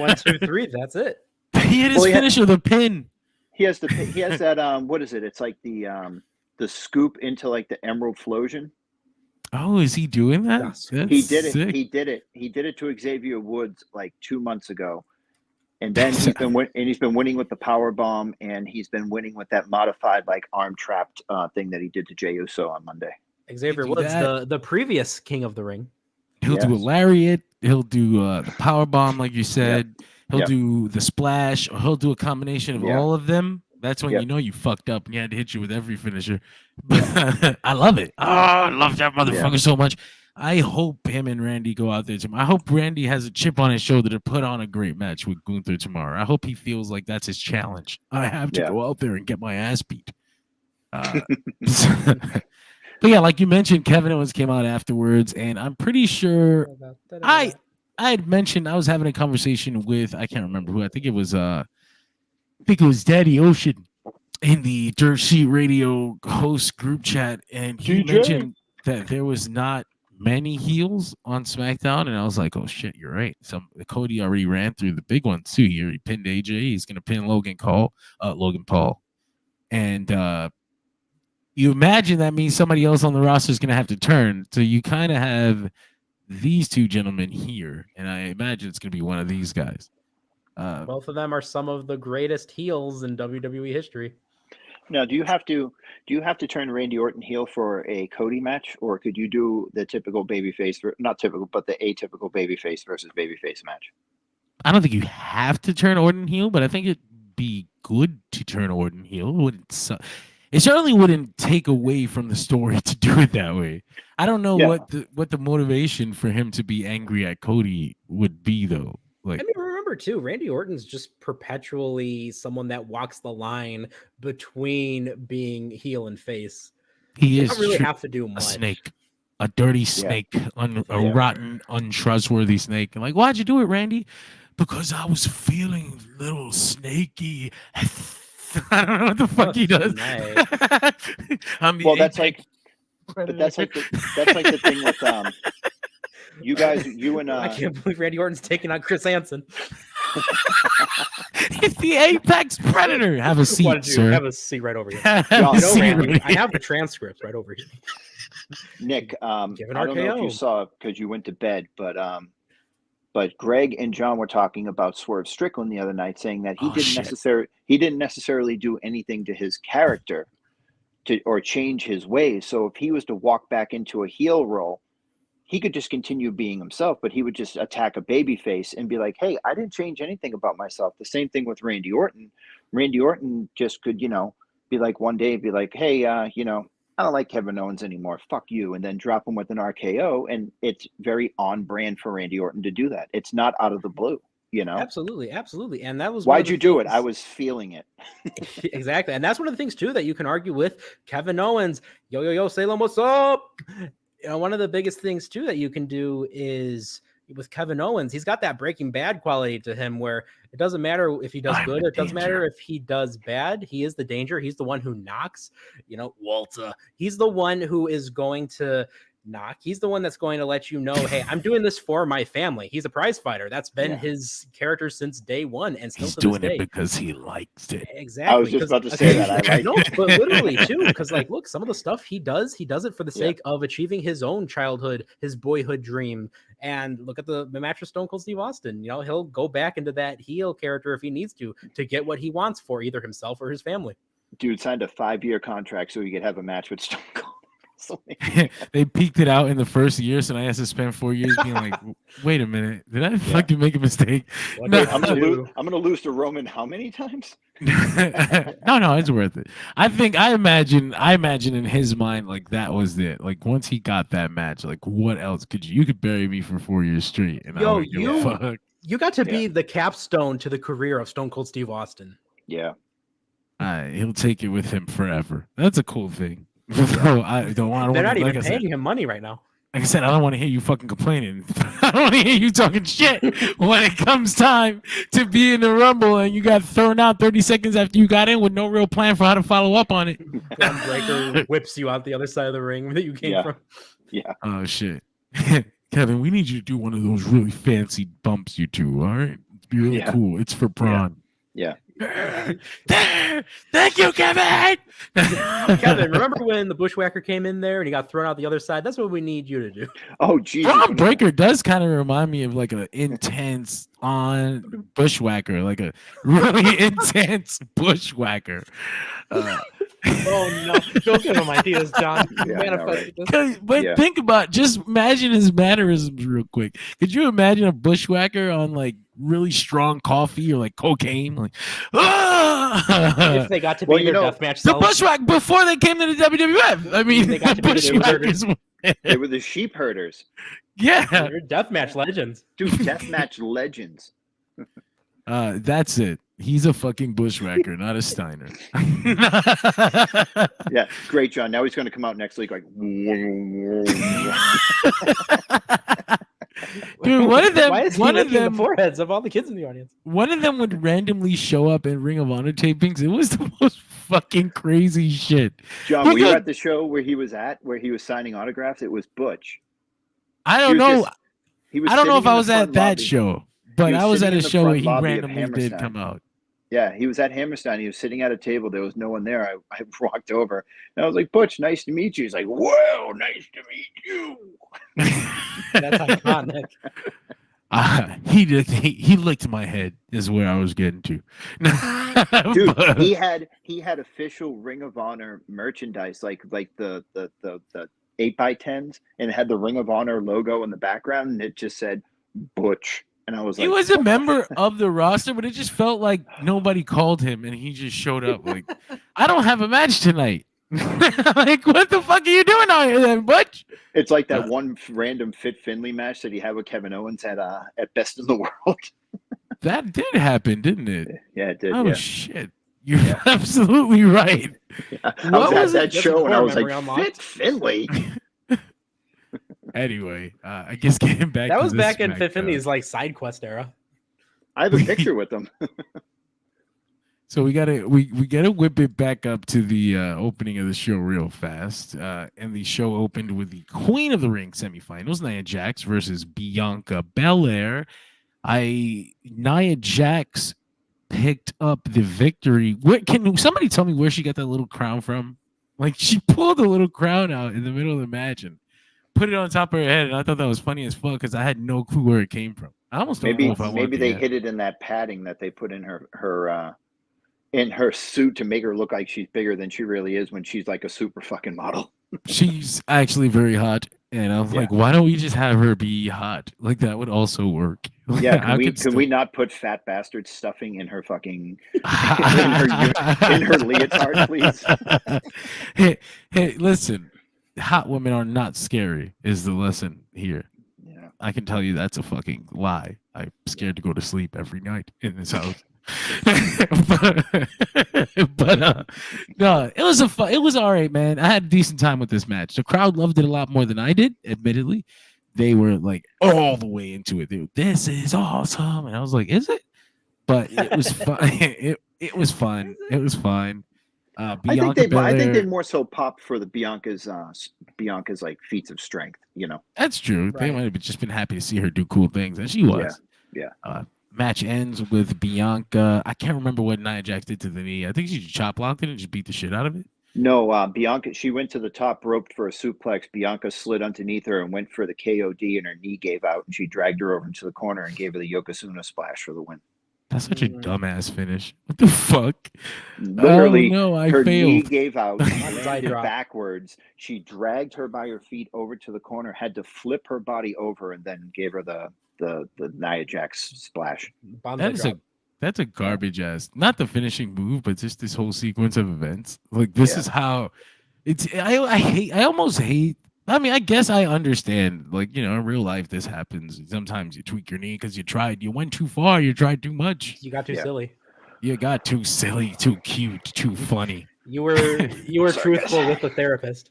S3: 1, 2, 3. That's it.
S2: He had his finisher, the pin.
S4: He has that what is it? It's like the the scoop into like the Emerald Flosion.
S2: Oh, is he doing that?
S3: Yes.
S2: That's
S4: He did it.
S2: sick.
S4: He did it. He did it to Xavier Woods like 2 months ago, and then he's been winning with the power bomb, and he's been winning with that modified like arm trapped thing that he did to Jey Uso on Monday.
S3: Xavier
S2: do
S3: Woods,
S2: that.
S3: the previous King of the Ring.
S2: He'll do a
S4: Yes.
S2: lariat. He'll do the power bomb, like you said. He'll
S4: Yep.
S2: do the splash, or he'll do a combination of
S4: Yeah.
S2: all of them. That's when
S4: Yep.
S2: you know you fucked up and he had to hit you with every finisher. I love it. Oh, I love that motherfucker so much. I hope him and Randy go out there tomorrow. I hope Randy has a chip on his shoulder to put on a great match with Gunther tomorrow. I hope he feels like that's his challenge. I have to go out there and get my ass beat. But yeah, like you mentioned, Kevin Owens came out afterwards, and I'm pretty sure I had mentioned I was having a conversation with, I can't remember who. I think it was Daddy Ocean in the Dirt Sheet Radio host group chat, and he mentioned that there was not many heels on SmackDown, and I was like, oh shit, you're right. Cody already ran through the big ones too here. He pinned AJ. He's gonna pin Logan Paul, and you imagine that means somebody else on the roster is gonna have to turn. So you kind of have these two gentlemen here, and I imagine it's gonna be one of these guys.
S3: Both of them are some of the greatest heels in WWE history.
S4: Now, do you have to turn Randy Orton heel for a Cody match, or could you do the typical babyface, not typical, but the atypical babyface versus babyface match?
S2: I don't think you have to turn Orton heel, but I think it'd be good to turn Orton heel. It certainly wouldn't take away from the story to do it that way. I don't know what the motivation for him to be angry at Cody would be, though. Like,
S3: I mean, remember too, Randy Orton's just perpetually someone that walks the line between being heel and face.
S2: he
S3: You
S2: is
S3: don't really have to do much.
S2: a snake, a dirty snake, a rotten, untrustworthy snake. And like, why'd you do it, Randy? Because I was feeling a little snaky. I don't know what the fuck he does.
S4: Well, that's like the thing with you guys, you and
S3: I can't believe Randy Orton's taking on Chris Hansen.
S2: It's the apex predator. Have a seat, sir.
S3: Have a seat right over here.
S2: Randy,
S3: I have the transcripts right over here.
S4: Nick, I
S3: Give an
S4: don't know if
S3: RKO.
S4: you saw because you went to bed, but Greg and John were talking about Swerve Strickland the other night, saying that he didn't necessarily do anything to his character or change his ways. So if he was to walk back into a heel role, he could just continue being himself, but he would just attack a babyface and be like, hey, I didn't change anything about myself. The same thing with Randy Orton. Randy Orton just could, be like one day, be like, hey, I don't like Kevin Owens anymore. Fuck you. And then drop him with an RKO. And it's very on brand for Randy Orton to do that. It's not out of the blue,
S3: Absolutely. And that was
S4: Why'd you do it? I was feeling it.
S3: Exactly. And that's one of the things too that you can argue with Kevin Owens. Yo, Salem, what's up? One of the biggest things too that you can do is with Kevin Owens, he's got that Breaking Bad quality to him where it doesn't matter if he does good, it doesn't matter if he does bad. He is the danger. He's the one who knocks, Walter. He's the one who is going to knock. He's the one that's going to let you know, hey, I'm doing this for my family. He's a prize fighter. That's been his character since day one, and still
S2: he's
S3: to
S2: doing
S3: this day.
S2: it because he likes it.
S3: Exactly.
S4: I was just about to say that. I like
S3: no, but literally too, because look, some of the stuff he does it for the sake of achieving his own childhood, his boyhood dream. And look at the match with Stone Cold Steve Austin. He'll go back into that heel character if he needs to get what he wants for either himself or his family.
S4: Dude signed a 5-year contract so he could have a match with Stone Cold.
S2: They peaked it out in the first year, so I had to spend 4 years being like, wait a minute, did I fucking make a mistake?
S4: No, I'm gonna lose to Roman how many times?
S2: No, it's worth it. I imagine in his mind, like, that was it. Like, once he got that match, like, what else could you could bury me for 4 years straight, and I wouldn't give a fuck.
S3: You got to be the capstone to the career of Stone Cold Steve Austin.
S4: Yeah.
S2: He'll take it with him forever. That's a cool thing. No, I don't want.
S3: They're not even paying him money right now.
S2: Like I said, I don't want to hear you fucking complaining. I don't want to hear you talking shit when it comes time to be in the Rumble and you got thrown out 30 seconds after you got in with no real plan for how to follow up on it.
S3: Breaker whips you out the other side of the ring that you came from.
S4: Yeah.
S2: Oh shit, Kevin, we need you to do one of those really fancy bumps you do. All right, it's be really cool. It's for Braun.
S4: Yeah.
S2: Thank you, Kevin.
S3: Kevin, remember when the bushwhacker came in there and he got thrown out the other side? That's what we need you to do.
S4: Oh, Jesus.
S2: Braun Breaker does kind of remind me of like an intense on bushwhacker, like a really intense bushwhacker.
S3: Oh no! Don't give him ideas, John.
S4: Yeah, I know, right?
S2: But think about, just imagine his mannerisms real quick. Could you imagine a bushwhacker on like really strong coffee or like cocaine? Like,
S3: If they got to be their deathmatch,
S2: the bushwhack before they came to the WWF. I mean,
S3: they got
S2: the
S3: to be the
S2: bushwhackers.
S4: They were the sheep herders.
S2: Yeah,
S3: they're deathmatch legends.
S4: Dude, deathmatch legends.
S2: that's it. He's a fucking bushwhacker, not a Steiner.
S4: Yeah, great, John. Now he's going to come out next week like.
S2: Dude, one of them,
S3: Why is he licking the foreheads of all the kids in the audience?
S2: One of them would randomly show up in Ring of Honor tapings. It was the most fucking crazy shit.
S4: John, were you at the show where he was signing autographs? It was Butch.
S2: I don't know. I don't know if I was at that
S4: lobby.
S2: show, but I was at a show where he randomly did
S4: Hammerstein.
S2: come out.
S4: Yeah, he was at Hammerstein. He was sitting at a table. There was no one there. I walked over and I was like, Butch, nice to meet you. He's like, whoa, nice to meet you.
S3: That's iconic.
S2: He licked my head is where I was getting to.
S4: Dude, he had official Ring of Honor merchandise, like the 8x10s, and it had the Ring of Honor logo in the background, and it just said Butch. And I was like,
S2: he was a member of the roster, but it just felt like nobody called him and he just showed up. Like, I don't have a match tonight. Like, what the fuck are you doing out here then, Butch?
S4: It's like that one random Fit Finley match that he had with Kevin Owens at Best in the World.
S2: That did happen, didn't it?
S4: Yeah, it did.
S2: Oh,
S4: yeah.
S2: shit. You're absolutely right.
S4: Yeah. I was at that show and I was like, Fit Finley?
S2: Anyway, I guess getting back
S3: that
S2: to
S3: was
S2: this
S3: back in
S2: SmackDown.
S3: Fit Finley's like side quest era.
S4: I have a picture with them.
S2: So we gotta whip it back up to the opening of the show real fast. And the show opened with the Queen of the Ring semifinals, Nia Jax versus Bianca Belair. Nia Jax picked up the victory. Can somebody tell me where she got that little crown from? Like, she pulled a little crown out in the middle of the match and put it on top of her head, and I thought that was funny as fuck because I had no clue where it came from. I almost don't know if I
S4: maybe they hid it in that padding that they put in her suit to make her look like she's bigger than she really is when she's like a super fucking model.
S2: She's actually very hot, and I'm like, why don't we just have her be hot? Like, that would also work.
S4: Yeah, can we not put fat bastard stuffing in her fucking in her leotard, please?
S2: Hey, listen. Hot women are not scary is the lesson here.
S4: Yeah.
S2: I can tell you that's a fucking lie. I'm scared to go to sleep every night in this house. but no, it was all right, man. I had a decent time with this match. The crowd loved it a lot more than I did, admittedly. They were like all the way into it. This is awesome. And I was like, is it? But it was fun. It was fun. It was fine. I think
S4: they more so popped for the Bianca's like feats of strength, you know.
S2: That's true. Right. They might have just been happy to see her do cool things, and she was.
S4: Yeah.
S2: Match ends with Bianca. I can't remember what Nia Jax did to the knee. I think she chop blocked it and just beat the shit out of it.
S4: No, Bianca. She went to the top rope for a suplex. Bianca slid underneath her and went for the KOD, and her knee gave out, and she dragged her over into the corner and gave her the Yokozuna splash for the win.
S2: That's such a dumbass finish. What the fuck?
S4: Literally,
S2: I
S4: her
S2: failed.
S4: knee gave out, landed backwards. She dragged her by her feet over to the corner, had to flip her body over, and then gave her the Nia Jax splash.
S2: That's a garbage ass. Not the finishing move, but just this whole sequence of events. Like, this is how it's. I almost hate. I mean, I guess I understand, like, you know, in real life, this happens. Sometimes you tweak your knee because you went too far, you tried too much.
S3: You got too silly.
S2: You got too silly, too cute, too funny.
S3: You were truthful with the therapist.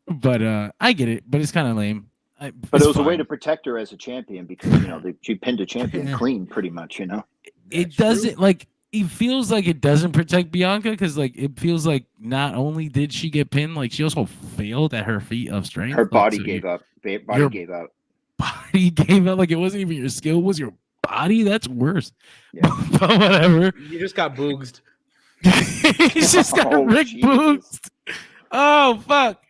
S2: But I get it, but it's kind of lame.
S4: But it was a way to protect her as a champion because, you know, she pinned a champion clean pretty much, you know.
S2: It doesn't, like, it feels like it doesn't protect Bianca because, like, it feels like not only did she get pinned, like, she also failed at her feat of strength.
S4: Her body gave up. Body gave out.
S2: Body gave out. Like, it wasn't even your skill, it was your body. That's worse.
S4: Yeah.
S2: But whatever.
S3: You just got booged.
S2: He's just got Rick
S4: Jesus.
S2: Boogs. Oh fuck.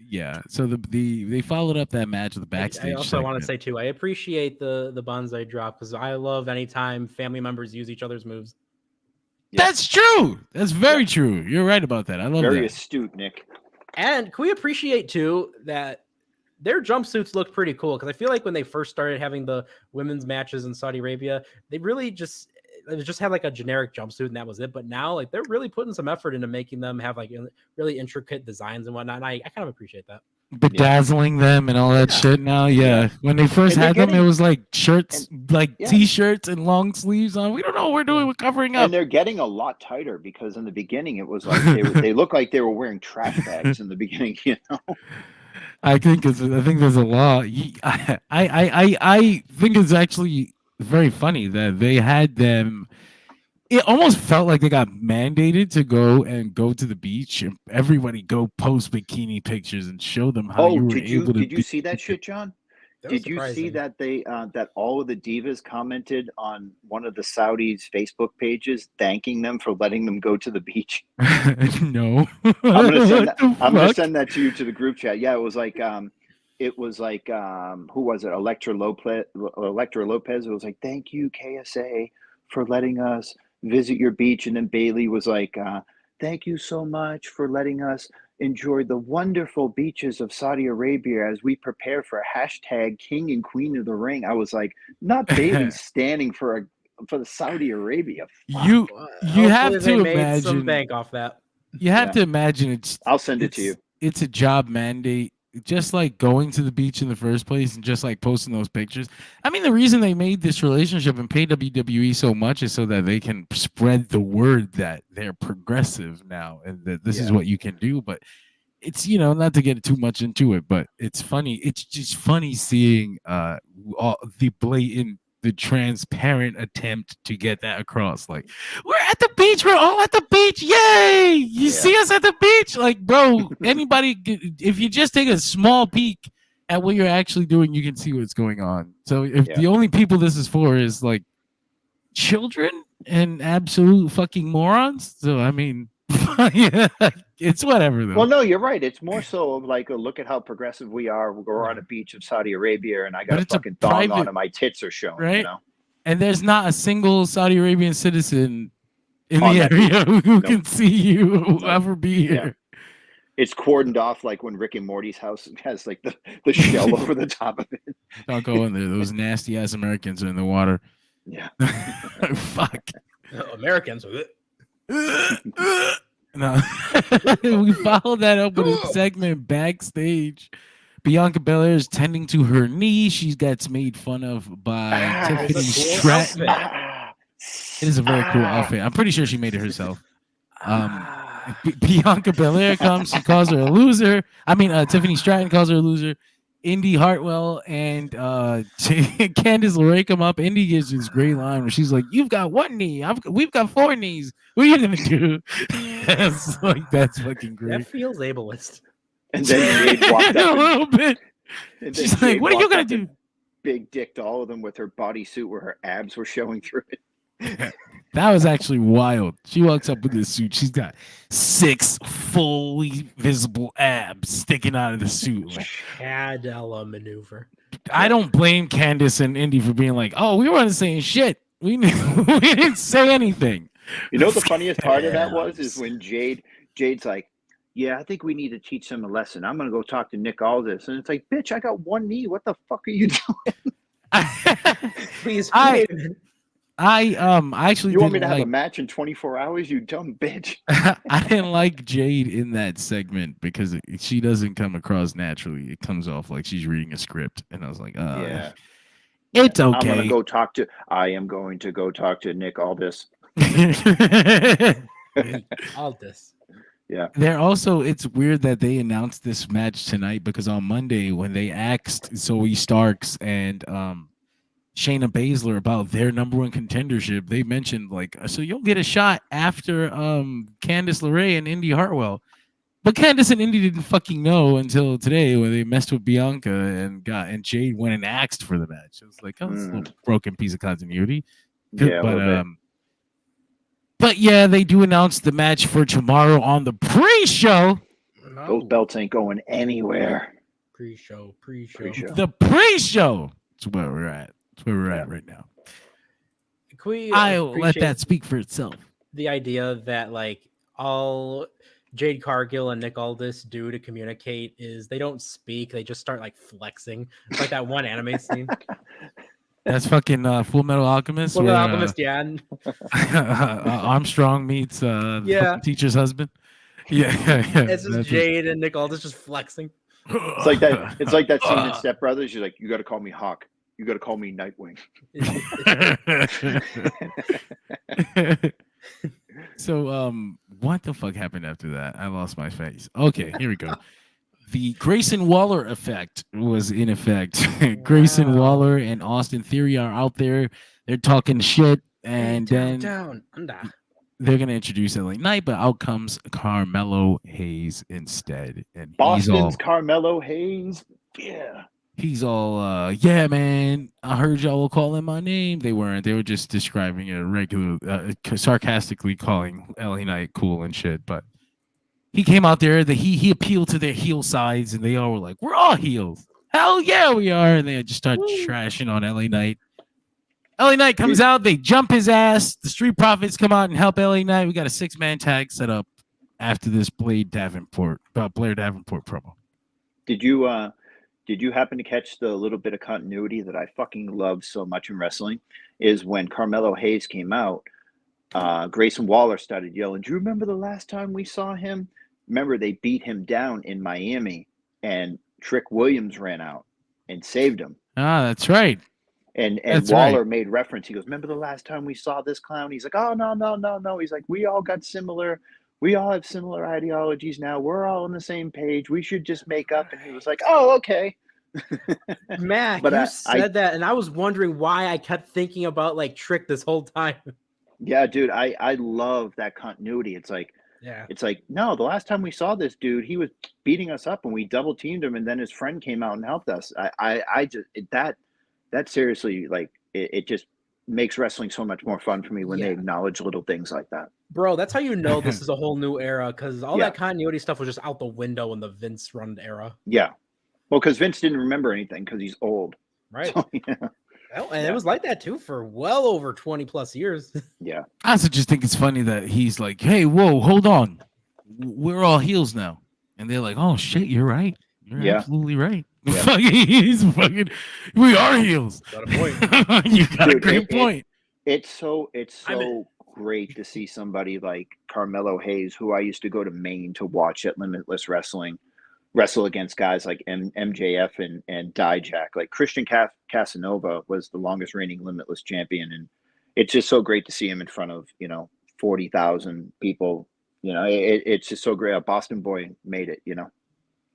S2: Yeah. So they followed up that match with the backstage.
S3: I also want to say too, I appreciate the bonsai drop because I love anytime family members use each other's moves.
S4: Yeah.
S2: That's true. That's very true. You're right about that. I love
S4: Very
S2: that.
S4: astute, Nick.
S3: And can we appreciate too that their jumpsuits look pretty cool? Because I feel like when they first started having the women's matches in Saudi Arabia, they really just had like a generic jumpsuit and that was it. But now like they're really putting some effort into making them have like really intricate designs and whatnot. And I kind of appreciate that.
S2: Bedazzling them and all that shit now. Yeah. When they first had them, it was like shirts, t-shirts and long sleeves on. We don't know what we're doing. We're covering up.
S4: And they're getting a lot tighter because in the beginning it was like they looked like they were wearing trash bags in the beginning, you know.
S2: I think there's a law. I think it's actually very funny that they had them. It almost felt like they got mandated to go to the beach and everybody go post bikini pictures and show them how you were able to.
S4: Did you see that shit, John? Did you see
S3: surprising.
S4: that they that all of the divas commented on one of the Saudis' Facebook pages thanking them for letting them go to the beach?
S2: No.
S4: I'm gonna send that to you to the group chat. Yeah, it was like who was it? Electra Lopez. It was like, thank you, KSA, for letting us visit your beach. And then Bayley was like, thank you so much for letting us enjoy the wonderful beaches of Saudi Arabia as we prepare for hashtag King and Queen of the Ring. I was like, not Bayley standing for the Saudi Arabia. Fuck.
S2: You have
S3: Hopefully
S2: to
S3: they made some
S2: imagine.
S3: bank off that.
S2: You have to imagine
S4: I'll send it to you.
S2: It's a job mandate. Just like going to the beach in the first place and just like posting those pictures. I mean, the reason they made this relationship and pay WWE so much is so that they can spread the word that they're progressive now and that this is what you can do. But it's, not to get too much into it, but it's funny. It's just funny seeing all the blatant, the transparent attempt to get that across. Like, we're at the beach. We're all at the beach. Yay! You see us at the beach? Like, bro, anybody, if you just take a small peek at what you're actually doing, you can see what's going on. So if the only people this is for is like children and absolute fucking morons, so I mean, it's whatever though.
S4: Well, no, you're right. It's more so of like, look at how progressive we are. We're on a beach of Saudi Arabia, and I got a fucking thong on, and my tits are showing.
S2: Right?
S4: You know?
S2: And there's not a single Saudi Arabian citizen in the area who can see you, who ever be here.
S4: Yeah. It's cordoned off like when Rick and Morty's house has like the shell over the top of it.
S2: Don't go in there. Those nasty ass Americans are in the water.
S4: Yeah.
S2: Fuck.
S3: Americans with it.
S2: No. We followed that up with a segment backstage. Bianca Belair is tending to her knee. She gets made fun of by Tiffany Stratton. It is a very cool outfit. I'm pretty sure she made it herself. Bianca Belair comes. She calls her a loser. I mean, Tiffany Stratton calls her a loser. Indy Hartwell and Candice LeRae come up. Indy gives this great line where she's like, "You've got one knee. We've got four knees. What are you gonna do?" That's fucking great.
S3: That feels ableist.
S4: And then Jade walked up
S2: a little bit. She's like, "What are you gonna do?"
S4: Big dicked all of them with her bodysuit where her abs were showing through it.
S2: That was actually wild. She walks up with this suit. She's got 6 fully visible abs sticking out of the suit. Like,
S3: Cadella maneuver.
S2: I don't blame Candice and Indy for being like, "Oh, we weren't saying shit. We didn't say anything."
S4: You know what the funniest part of that was is when Jade's like, "Yeah, I think we need to teach them a lesson. I'm gonna go talk to Nick Aldis." And it's like, bitch, I got one knee. What the fuck are you doing?
S3: Please,
S2: I actually
S4: you want me to have a match in 24 hours, you dumb bitch.
S2: I didn't like Jade in that segment because she doesn't come across naturally. It comes off like she's reading a script, and I was like,
S4: yeah,
S2: it's okay.
S4: I am going to go talk to Nick Aldis.
S3: Aldis.
S4: Yeah.
S2: They're also, it's weird that they announced this match tonight because on Monday when they asked Zoe Starks and Shayna Baszler about their number one contendership, they mentioned like, so you'll get a shot after Candice LeRae and Indy Hartwell. But Candice and Indy didn't fucking know until today when they messed with Bianca and Jade went and asked for the match. It was like, oh, it's a little broken piece of continuity.
S4: Yeah, a little bit.
S2: But yeah, they do announce the match for tomorrow on the pre-show.
S4: Those belts ain't going anywhere.
S3: Pre-show.
S2: The pre-show. That's where we're at. That's where we're at right now. I'll let that speak for itself.
S3: The idea that like all Jade Cargill and Nick Aldis do to communicate is they don't speak; they just start like flexing, like that one anime scene.
S2: That's fucking Full Metal Alchemist.
S3: Full Metal Alchemist, yeah.
S2: Armstrong meets the teacher's husband. Yeah.
S3: It's just Jade and Nick Aldis just flexing.
S4: It's like that. It's like that scene in Step Brothers. You're like, you got to call me Hawk. You got to call me Nightwing.
S2: So, what the fuck happened after that? I lost my face. Okay, here we go. The Grayson Waller effect was in effect. Grayson Waller and Austin Theory are out there. They're talking shit, and then they're gonna introduce LA Knight, but out comes Carmelo Hayes instead, and
S4: Boston's Carmelo Hayes. Yeah.
S2: He's all, yeah, man, I heard y'all were calling my name. They weren't. They were just describing a regular, sarcastically calling LA Knight cool and shit. But he came out there, he appealed to their heel sides, and they all were like, we're all heels. Hell yeah, we are. And they just start trashing on LA Knight. LA Knight comes out, they jump his ass. The Street Profits come out and help LA Knight. We got a 6-man tag set up after this Blair Davenport promo. Did you happen to catch the little bit of continuity that I fucking love so much in wrestling? Is when Carmelo Hayes came out, Grayson Waller started yelling, do you remember the last time we saw him? Remember, they beat him down in Miami, and Trick Williams ran out and saved him. Ah, that's right.
S4: And Waller made reference. He goes, remember the last time we saw this clown? He's like, oh, no. He's like, we all have similar ideologies now. We're all on the same page. We should just make up. And he was like, oh, okay.
S3: Mac, you said that, and I was wondering why I kept thinking about like Trick this whole time.
S4: Yeah, dude, I love that continuity. It's like, no, the last time we saw this dude, he was beating us up and we double teamed him, and then his friend came out and helped us. I just that seriously, like, it just makes wrestling so much more fun for me when they acknowledge little things like that.
S3: Bro, that's how you know this is a whole new era, because all that continuity stuff was just out the window in the Vince run era.
S4: Yeah. Well, because Vince didn't remember anything because he's old.
S3: Right. So, well, and it was like that too for well over 20 plus years.
S4: Yeah.
S2: I also just think it's funny that he's like, hey, whoa, hold on. We're all heels now. And they're like, oh, shit, you're right. You're absolutely right. Yeah. We are heels.
S3: Got a point.
S2: You got a great point.
S4: It's so great to see somebody like Carmelo Hayes, who I used to go to Maine to watch at Limitless Wrestling, wrestle against guys like MJF and Dijak. Like Christian Casanova was the longest reigning Limitless champion, and it's just so great to see him in front of 40,000 people. It's just so great. A Boston boy made it.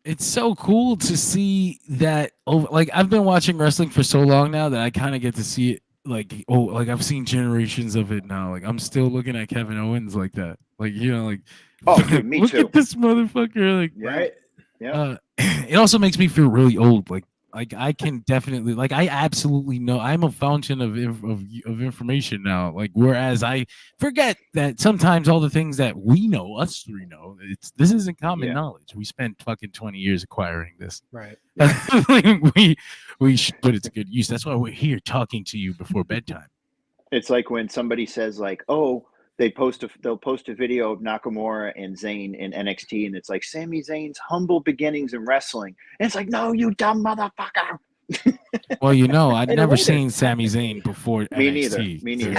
S2: It's so cool to see that. Like, I've been watching wrestling for so long now that I kind of get to see it. Like I've seen generations of it now. Like, I'm still looking at Kevin Owens like that. Like,
S4: oh, dude, me
S2: look
S4: too.
S2: At this motherfucker. Like,
S4: right. Yeah.
S2: It also makes me feel really old. Like I can definitely, like, I absolutely know I'm a fountain of information now. Like, whereas I forget that sometimes all the things that we know, us three know, this isn't common knowledge. We spent fucking 20 years acquiring this.
S3: Right.
S2: we should put it to good use. That's why we're here talking to you before bedtime.
S4: It's like when somebody says like, oh, they'll post a video of Nakamura and Zayn in NXT, and it's like Sami Zayn's humble beginnings in wrestling. And it's like, no, you dumb motherfucker.
S2: Well, I'd never seen Sami Zayn before NXT.
S4: Me neither.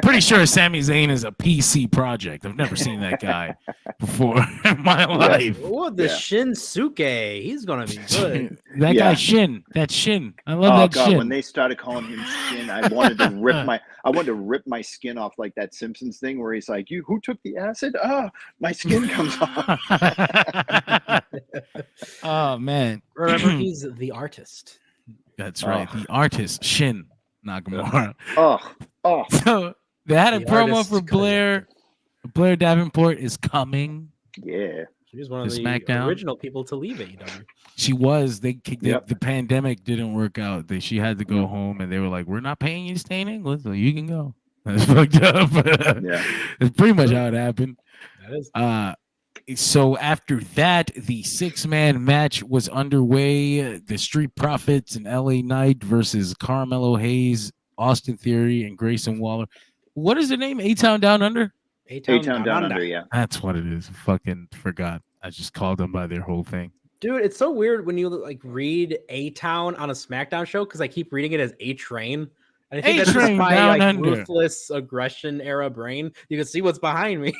S2: Pretty sure Sami Zayn is a PC project. I've never seen that guy before in my life.
S3: Oh, the Shinsuke. He's gonna be good.
S2: That guy Shin. That Shin. I love that
S4: God,
S2: Shin.
S4: when they started calling him Shin, I wanted to rip my skin off, like that Simpsons thing where he's like, who took the acid? My skin comes off.
S2: Oh man.
S3: Remember, he's the artist.
S2: That's right. The artist, Shin Nakamura.
S4: Oh.
S2: So they had a promo for Blair. Blair Davenport is coming
S4: Yeah.
S3: She was one of
S2: The
S3: the
S2: SmackDown?
S3: original people to leave AEW.
S2: She was. They
S4: Yep.
S2: the pandemic didn't work out. She had to go
S4: Mm.
S2: home, and they were like, "We're not paying you to stay in England, so you can go." That's fucked up.
S4: Yeah.
S2: It's pretty much how it happened.
S3: That is.
S2: So after that, the 6-man match was underway. The Street Profits and LA Knight versus Carmelo Hayes, Austin Theory, and Grayson Waller. What is the name? A-Town Down Under?
S3: A-Town
S4: Down Under, yeah.
S2: That's what it is. Fucking forgot. I just called them by their whole thing.
S3: Dude, it's so weird when you like read A-Town on a SmackDown show because I keep reading it as A-Train. And I think that's just
S2: A-Train
S3: my
S2: Down
S3: like
S2: Under.
S3: ruthless aggression era brain. You can see what's behind me.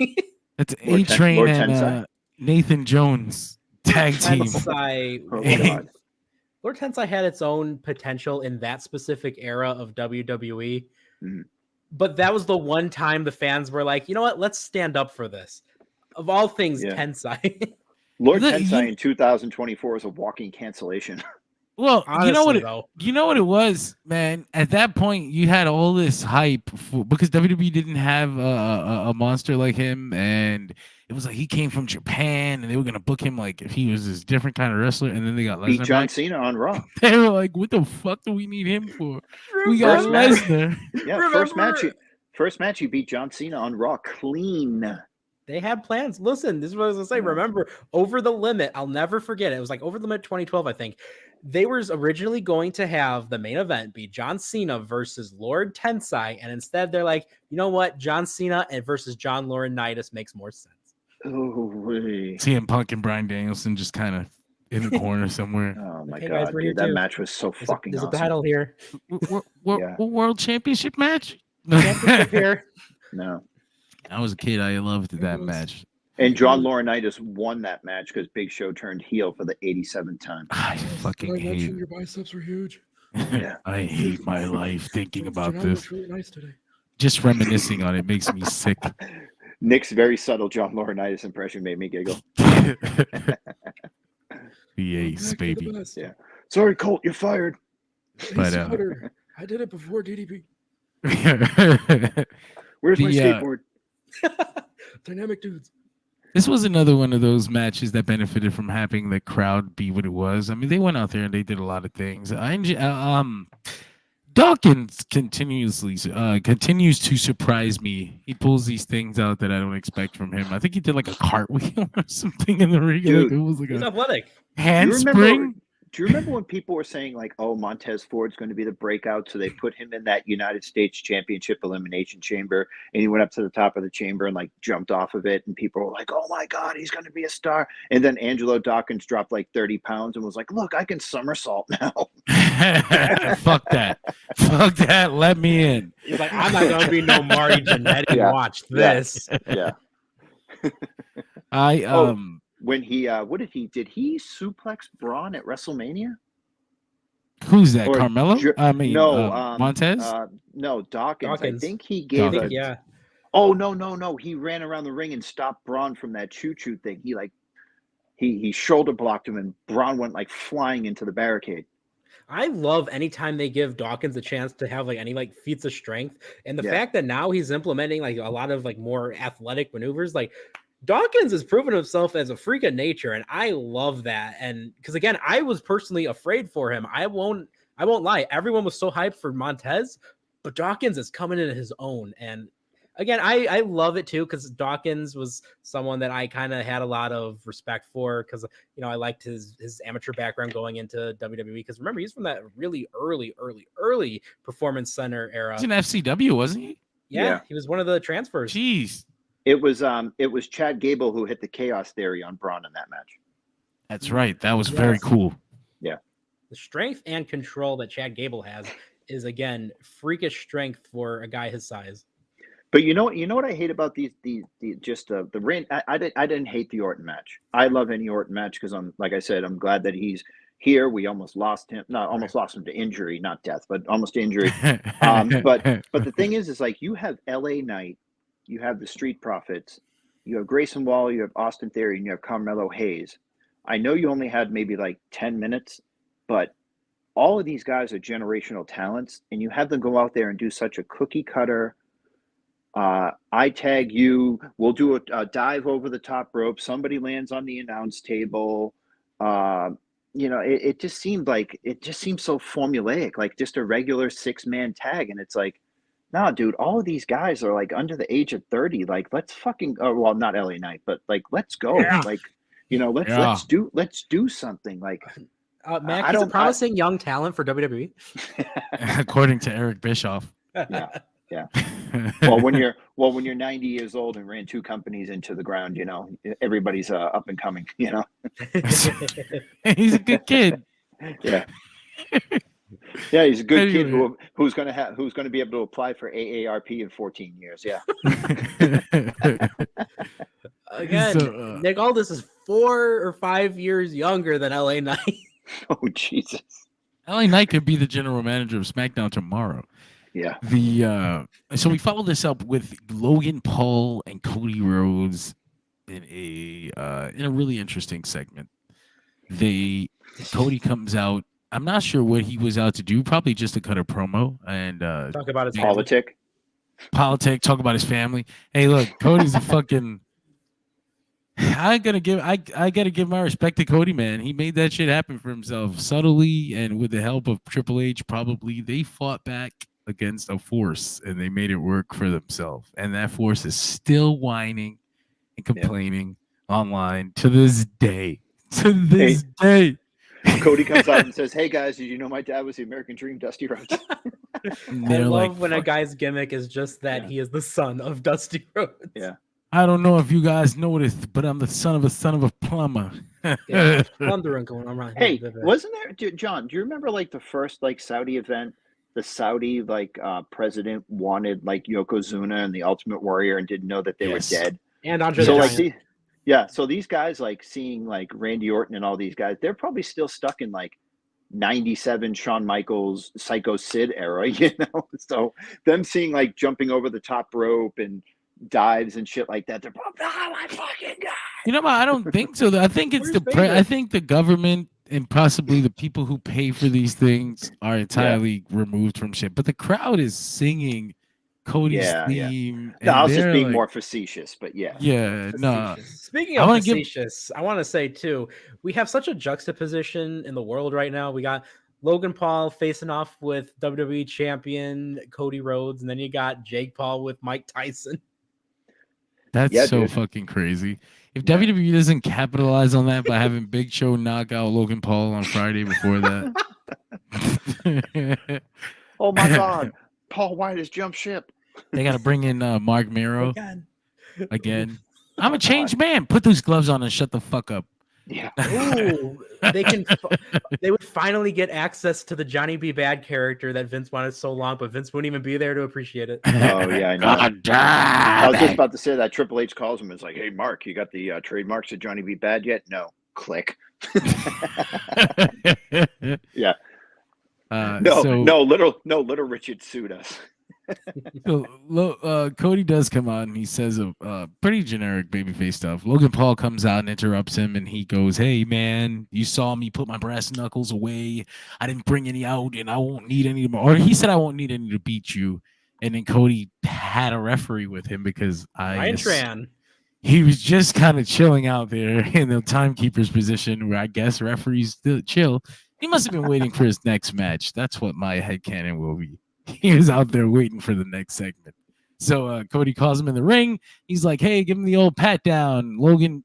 S2: It's
S4: Lord
S2: A-Train
S4: Lord
S2: and
S4: Tensai.
S2: Nathan Jones tag team.
S3: Tensai,
S4: Oh, God.
S3: Lord Tensai had its own potential in that specific era of WWE.
S4: Mhm.
S3: But that was the one time the fans were like, you know what? Let's stand up for this. Of all things,
S4: Yeah.
S3: Tensai.
S4: Lord
S2: The-
S4: Tensai in 2024 is a walking cancellation.
S2: Well,
S3: Honestly,
S2: you know what?
S3: though.
S2: You know what it was, man. At that point, you had all this hype because WWE didn't have a monster like him, and it was like he came from Japan, and they were gonna book him like if he was this different kind of wrestler, and then they got
S4: Beat
S2: Lesnar.
S4: John
S2: back.
S4: Cena on Raw.
S2: They were like, "What the fuck do we need him for? We got
S4: First match.
S2: Lesnar."
S4: Yeah, first match he beat John Cena on Raw clean.
S3: They had plans. Listen, this is what I was gonna say.
S4: Yeah.
S3: Remember, Over the Limit. I'll never forget it. It was like Over the Limit 2012, I think. They were originally going to have the main event be John Cena versus Lord Tensai, and instead they're like, you know what? John Cena and versus John Laurinaitis makes more sense.
S4: Oh, wait.
S2: CM Punk and Bryan Danielson just kind of in the corner somewhere.
S4: Oh my
S3: Okay, guys,
S4: God,
S3: we're here
S4: dude, that
S3: too.
S4: match was so fucking
S3: There's
S4: awesome.
S3: a title here.
S4: Yeah.
S2: World Championship match.
S3: Championship here.
S4: No.
S2: I was a kid. I loved that match.
S4: And John Laurinaitis won that match because Big Show turned heel for the 87th time.
S2: I fucking hate.
S5: Your biceps were huge.
S4: Yeah.
S2: I hate my life thinking about this.
S5: Really nice today.
S2: Just reminiscing on it makes me sick.
S4: Nick's very subtle John Laurinaitis impression made me giggle.
S2: The ace, baby.
S4: Yeah. Sorry, Colt, you're fired.
S2: But,
S5: I did it before DDP.
S4: Where's my
S2: The,
S4: skateboard?
S5: Dynamic dudes.
S2: This was another one of those matches that benefited from having the crowd be what it was. I mean, they went out there and they did a lot of things. Dawkins continues to surprise me. He pulls these things out that I don't expect from him. I think he did like a cartwheel or something in the ring.
S4: Dude,
S2: like it was like
S3: He's
S2: a
S3: athletic.
S2: handspring.
S4: Do you remember when people were saying like, "Oh, Montez Ford's going to be the breakout," so they put him in that United States Championship Elimination Chamber, and he went up to the top of the chamber and like jumped off of it, and people were like, "Oh my God, he's going to be a star!" And then Angelo Dawkins dropped like 30 pounds and was like, "Look, I can somersault now."
S2: Fuck that. Fuck that. Let me in.
S3: He's like, I'm not going to be no Marty Jannetty.
S4: Yeah.
S3: Watch this.
S4: Yeah. When he what did he suplex Braun at WrestleMania?
S2: Who's that?
S4: Or
S2: Carmelo?
S4: no,
S2: Montez?
S4: No, Dawkins. I
S3: Dawkins.
S4: think he gave
S2: Dawkins.
S3: Yeah.
S4: Oh no. He ran around the ring and stopped Braun from that choo-choo thing. He shoulder blocked him and Braun went like flying into the barricade.
S3: I love anytime they give Dawkins a chance to have like any like feats of strength. And the fact that now he's implementing like a lot of like more athletic maneuvers, like Dawkins has proven himself as a freak of nature, and I love that. And because again, I was personally afraid for him. I won't lie. Everyone was so hyped for Montez, but Dawkins is coming into his own. And again, I love it too, because Dawkins was someone that I kind of had a lot of respect for, because I liked his amateur background going into WWE. Because remember, he's from that really early Performance Center era.
S2: He's in FCW, wasn't he?
S3: Yeah, he was one of the transfers.
S2: Jeez.
S4: It was Chad Gable who hit the Chaos Theory on Braun in that match.
S2: That's right. That was very cool.
S4: Yeah.
S3: The strength and control that Chad Gable has is, again, freakish strength for a guy his size.
S4: But you know what I hate about the ring. I didn't hate the Orton match. I love any Orton match because I'm glad that he's here. We almost lost him. Lost him to injury, not death, but almost to injury. But the thing is like you have LA Knight, you have the Street Profits, you have Grayson Waller, you have Austin Theory, and you have Carmelo Hayes. I know you only had maybe like 10 minutes, but all of these guys are generational talents, and you have them go out there and do such a cookie cutter I tag you. We'll do a dive over the top rope. Somebody lands on the announce table. It just seemed so formulaic, like just a regular 6-man tag. And it's like, nah, dude, all of these guys are like under the age of 30. Like, let's fucking, well, not LA Knight, but like, let's go.
S3: Yeah.
S4: Like, let's do something. Like,
S3: Mac, he's a promising young talent for WWE.
S2: According to Eric Bischoff.
S4: Yeah. Well, when you're 90 years old and ran 2 companies into the ground, everybody's up and coming.
S2: He's a good kid.
S4: Yeah. Yeah, he's a good kid who's going to be able to apply for AARP in 14 years. Yeah.
S3: Again, Nick Aldis is 4 or 5 years younger than LA Knight.
S4: Oh, Jesus.
S2: LA Knight could be the general manager of SmackDown tomorrow.
S4: Yeah.
S2: So we followed this up with Logan Paul and Cody Rhodes in a really interesting segment. Cody comes out. I'm not sure what he was out to do. Probably just to cut a promo and
S3: talk about his
S4: politic.
S2: Talk about his family. Hey, look, Cody's a fucking. I gotta give my respect to Cody, man. He made that shit happen for himself subtly and with the help of Triple H. Probably they fought back against a force and they made it work for themselves. And that force is still whining and complaining online to this day. Day.
S4: Cody comes out and says, "Hey guys, did you know my dad was the American Dream, Dusty Rhodes?"
S3: I love when a guy's gimmick is just that he is the son of Dusty Rhodes.
S4: Yeah.
S2: I don't know if you guys noticed, but I'm the son of a plumber.
S3: Plundering going on around.
S4: Hey, wasn't there, John? Do you remember like the first like Saudi event? The Saudi president wanted like Yokozuna and the Ultimate Warrior and didn't know that they were dead.
S3: And Andre
S4: so
S3: the
S4: like so these guys like seeing like Randy Orton and all these guys, they're probably still stuck in like 97 Shawn Michaels Psycho Sid era, So them seeing like jumping over the top rope and dives and shit like that, they're probably, oh my fucking god.
S2: I don't think so. I think it's I think the government and possibly the people who pay for these things are entirely removed from shit. But the crowd is singing Cody's theme.
S4: No, I was just being more facetious, but yeah.
S2: Yeah, no.
S3: Speaking of facetious, I want to say too, we have such a juxtaposition in the world right now. We got Logan Paul facing off with WWE champion Cody Rhodes, and then you got Jake Paul with Mike Tyson.
S2: That's fucking crazy. If WWE doesn't capitalize on that by having Big Show knock out Logan Paul on Friday before that.
S4: Oh my God. Paul White has jumped ship.
S2: They got to bring in Mark Miro again. I'm a changed man. Put those gloves on and shut the fuck up.
S4: Yeah.
S3: Ooh, they would finally get access to the Johnny B. Bad character that Vince wanted so long, but Vince wouldn't even be there to appreciate it.
S4: Oh yeah, I know. I was just about to say that Triple H calls him. It's like, hey Mark, you got the trademarks of Johnny B. Bad yet? No. Click. Yeah. No, little Richard sued us.
S2: So, Cody does come out and he says a pretty generic babyface stuff. Logan Paul comes out and interrupts him and he goes, "Hey man, you saw me put my brass knuckles away. I didn't bring any out and I won't need any more." Or he said, "I won't need any to beat you." And then Cody had a referee with him because he was just kind of chilling out there in the timekeeper's position where I guess referees still chill. He must have been waiting for his next match. That's what my headcanon will be. He was out there waiting for the next segment. So Cody calls him in the ring. He's like, "Hey, give him the old pat down." Logan,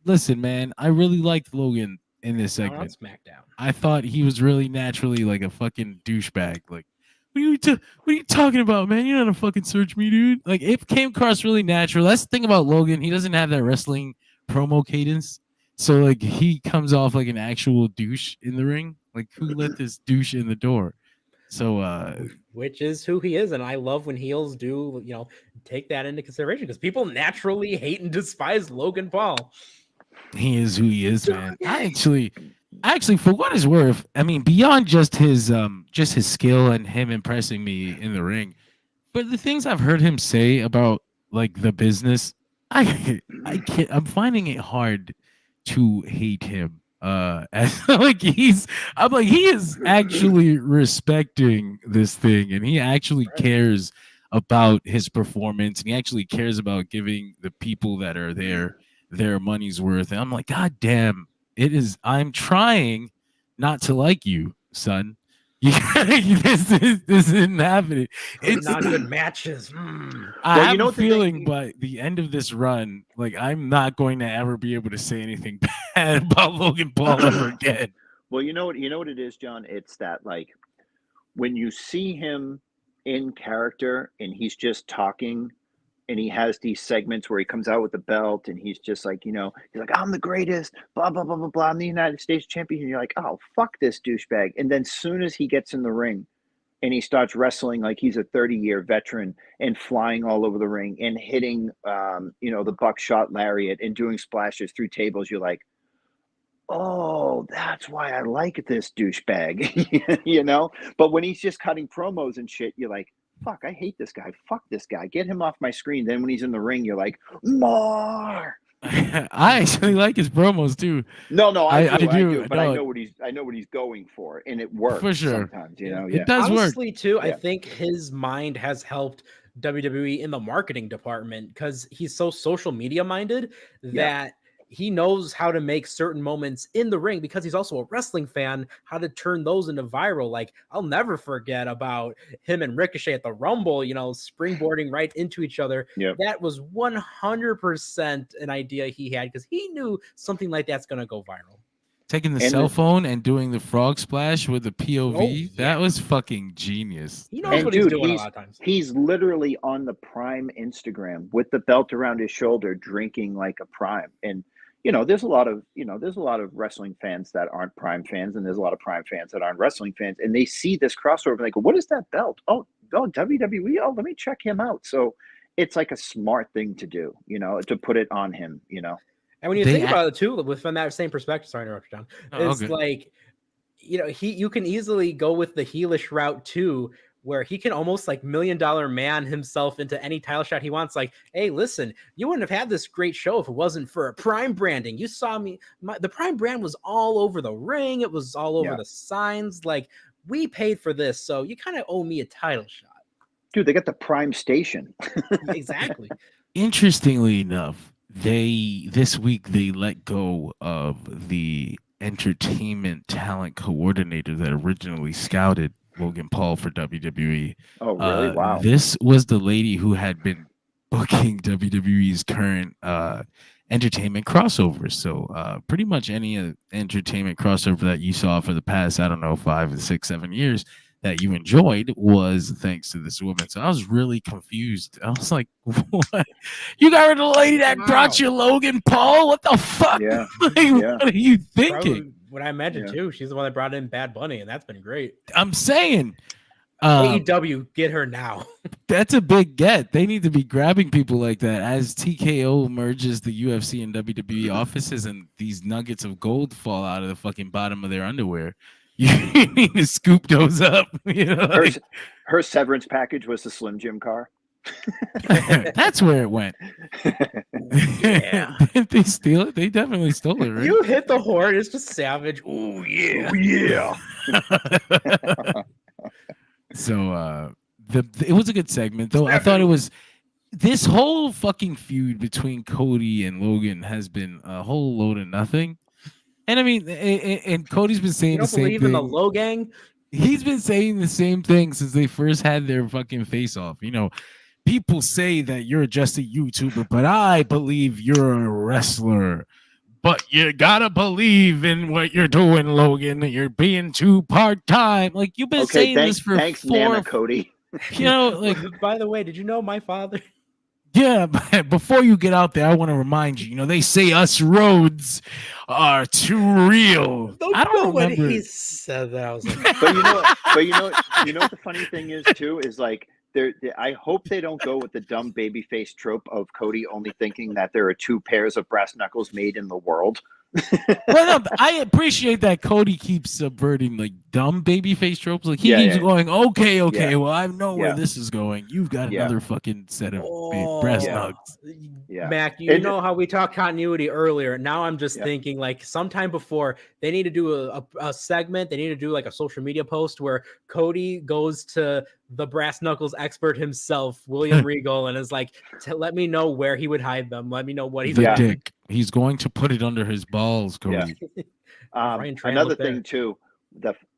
S2: listen, man, I really liked Logan in this segment.
S3: SmackDown.
S2: I thought he was really naturally like a fucking douchebag. Like, what are you talking about, man? You're not a fucking search me, dude. Like, it came across really natural. That's the thing about Logan. He doesn't have that wrestling promo cadence. So, like, he comes off like an actual douche in the ring. Like, who let this douche in the door? So,
S3: which is who he is, and I love when heels do, take that into consideration because people naturally hate and despise Logan Paul.
S2: He is who he is, man. I actually, for what it's worth, I mean, beyond just his skill and him impressing me in the ring, but the things I've heard him say about like the business, I'm finding it hard to hate him. He is actually respecting this thing and he actually cares about his performance, and he actually cares about giving the people that are there their money's worth. And I'm like, God damn, I'm trying not to like you, son. This isn't happening.
S3: It's not good matches. Mm.
S2: I have
S4: you know
S2: a
S4: what the thing-
S2: feeling by the end of this run, like I'm not going to ever be able to say anything bad about Logan Paul ever again.
S4: Well, you know what it is, John? It's that, like, when you see him in character and he's just talking and he has these segments where he comes out with the belt and he's just like, he's like, I'm the greatest, blah, blah, blah, blah, blah. I'm the United States champion. And you're like, oh, fuck this douchebag. And then soon as he gets in the ring and he starts wrestling like he's a 30-year veteran and flying all over the ring and hitting, the buckshot lariat and doing splashes through tables, you're like, oh, that's why I like this douchebag, But when he's just cutting promos and shit, you're like, fuck, I hate this guy. Fuck this guy. Get him off my screen. Then when he's in the ring, you're like, more.
S2: I actually like his promos too.
S4: No, I do. But
S2: no.
S4: I know what he's going for, and it works
S2: For sure.
S4: sometimes. Yeah.
S2: It does
S3: Honestly,
S2: work
S3: too.
S4: Yeah.
S3: I think his mind has helped WWE in the marketing department because he's so social media minded that he knows how to make certain moments in the ring, because he's also a wrestling fan, how to turn those into viral. Like, I'll never forget about him and Ricochet at the Rumble, springboarding right into each other.
S4: Yep.
S3: That was 100% an idea he had, because he knew something like that's going to go viral.
S2: Taking the cell phone and doing the frog splash with the POV.
S3: Oh, yeah.
S2: That was fucking genius.
S3: He knows what he's doing a lot of times.
S4: He's literally on the Prime Instagram with the belt around his shoulder, drinking like a Prime. And there's a lot of wrestling fans that aren't Prime fans, and there's a lot of Prime fans that aren't wrestling fans, and they see this crossover and they go, what is that belt? Oh, WWE. Oh, let me check him out. So it's like a smart thing to do, to put it on him,
S3: And when you think about it too, from that same perspective, sorry to interrupt you, John. It's like, you can easily go with the heelish route too, where he can almost like $1 Million Man himself into any title shot he wants. Like, hey, listen, you wouldn't have had this great show if it wasn't for a Prime branding. You saw me. The Prime brand was all over the ring. It was all over the signs. Like, we paid for this, so you kind of owe me a title shot.
S4: Dude, they got the Prime station.
S3: Exactly.
S2: Interestingly enough, this week they let go of the entertainment talent coordinator that originally scouted Logan Paul for WWE.
S4: Oh, really? Wow.
S2: This was the lady who had been booking WWE's current entertainment crossovers. So pretty much any entertainment crossover that you saw for the past, 5, 6, 7 years that you enjoyed was thanks to this woman. So I was really confused. I was like, what? You got rid of the lady that brought you Logan Paul? What the fuck?
S4: Yeah.
S2: What are you thinking?
S3: Probably what I imagine too. She's the one that brought in Bad Bunny, and that's been great.
S2: I'm saying
S3: AEW, get her now.
S2: That's a big get. They need to be grabbing people like that as TKO merges the UFC and WWE offices, and these nuggets of gold fall out of the fucking bottom of their underwear. You need to scoop those up.
S4: Her severance package was the Slim Jim car.
S2: That's where it went.
S3: Yeah.
S2: Didn't they steal it? They definitely stole it, right?
S3: You hit the horn. It's just savage. Oh yeah.
S4: Oh, yeah.
S2: So it was a good segment, though. I thought it was. This whole fucking feud between Cody and Logan has been a whole load of nothing. And I mean, and Cody's been saying the same thing. You don't believe in the
S3: Logang?
S2: He's been saying the same thing since they first had their fucking face off. People say that you're just a YouTuber, but I believe you're a wrestler. But you gotta believe in what you're doing, Logan. You're being too part-time. Like, you've been saying this for
S4: thanks, Nana Cody.
S3: By the way, did you know my father?
S2: Yeah, but before you get out there, I want to remind you, they say us Rhodes are too real.
S3: I don't know when he said that. I was like,
S4: but you know what the funny thing is too is like I hope they don't go with the dumb babyface trope of Cody only thinking that there are 2 pairs of brass knuckles made in the world.
S2: Well, no, I appreciate that Cody keeps subverting like dumb babyface tropes. Like he
S4: Yeah,
S2: keeps
S4: yeah.
S2: going, okay,
S4: Yeah.
S2: well, I know where
S4: Yeah.
S2: this is going. You've got
S4: Yeah.
S2: another fucking set of breast
S4: Yeah.
S2: nugs.
S4: Yeah.
S3: Mac, you
S4: It-
S3: know how we talked continuity earlier. Now I'm just
S4: Yeah.
S3: thinking like sometime before they need to do a segment. They need to do like a social media post where Cody goes to the brass knuckles expert himself, William Regal, and is like, let me know where he would hide them. Let me know what he's
S2: The
S3: doing.
S2: dick. He's going to put it under his balls, Cody.
S4: Yeah.
S3: Brian Tran
S4: Another
S3: looked there.
S4: thing too,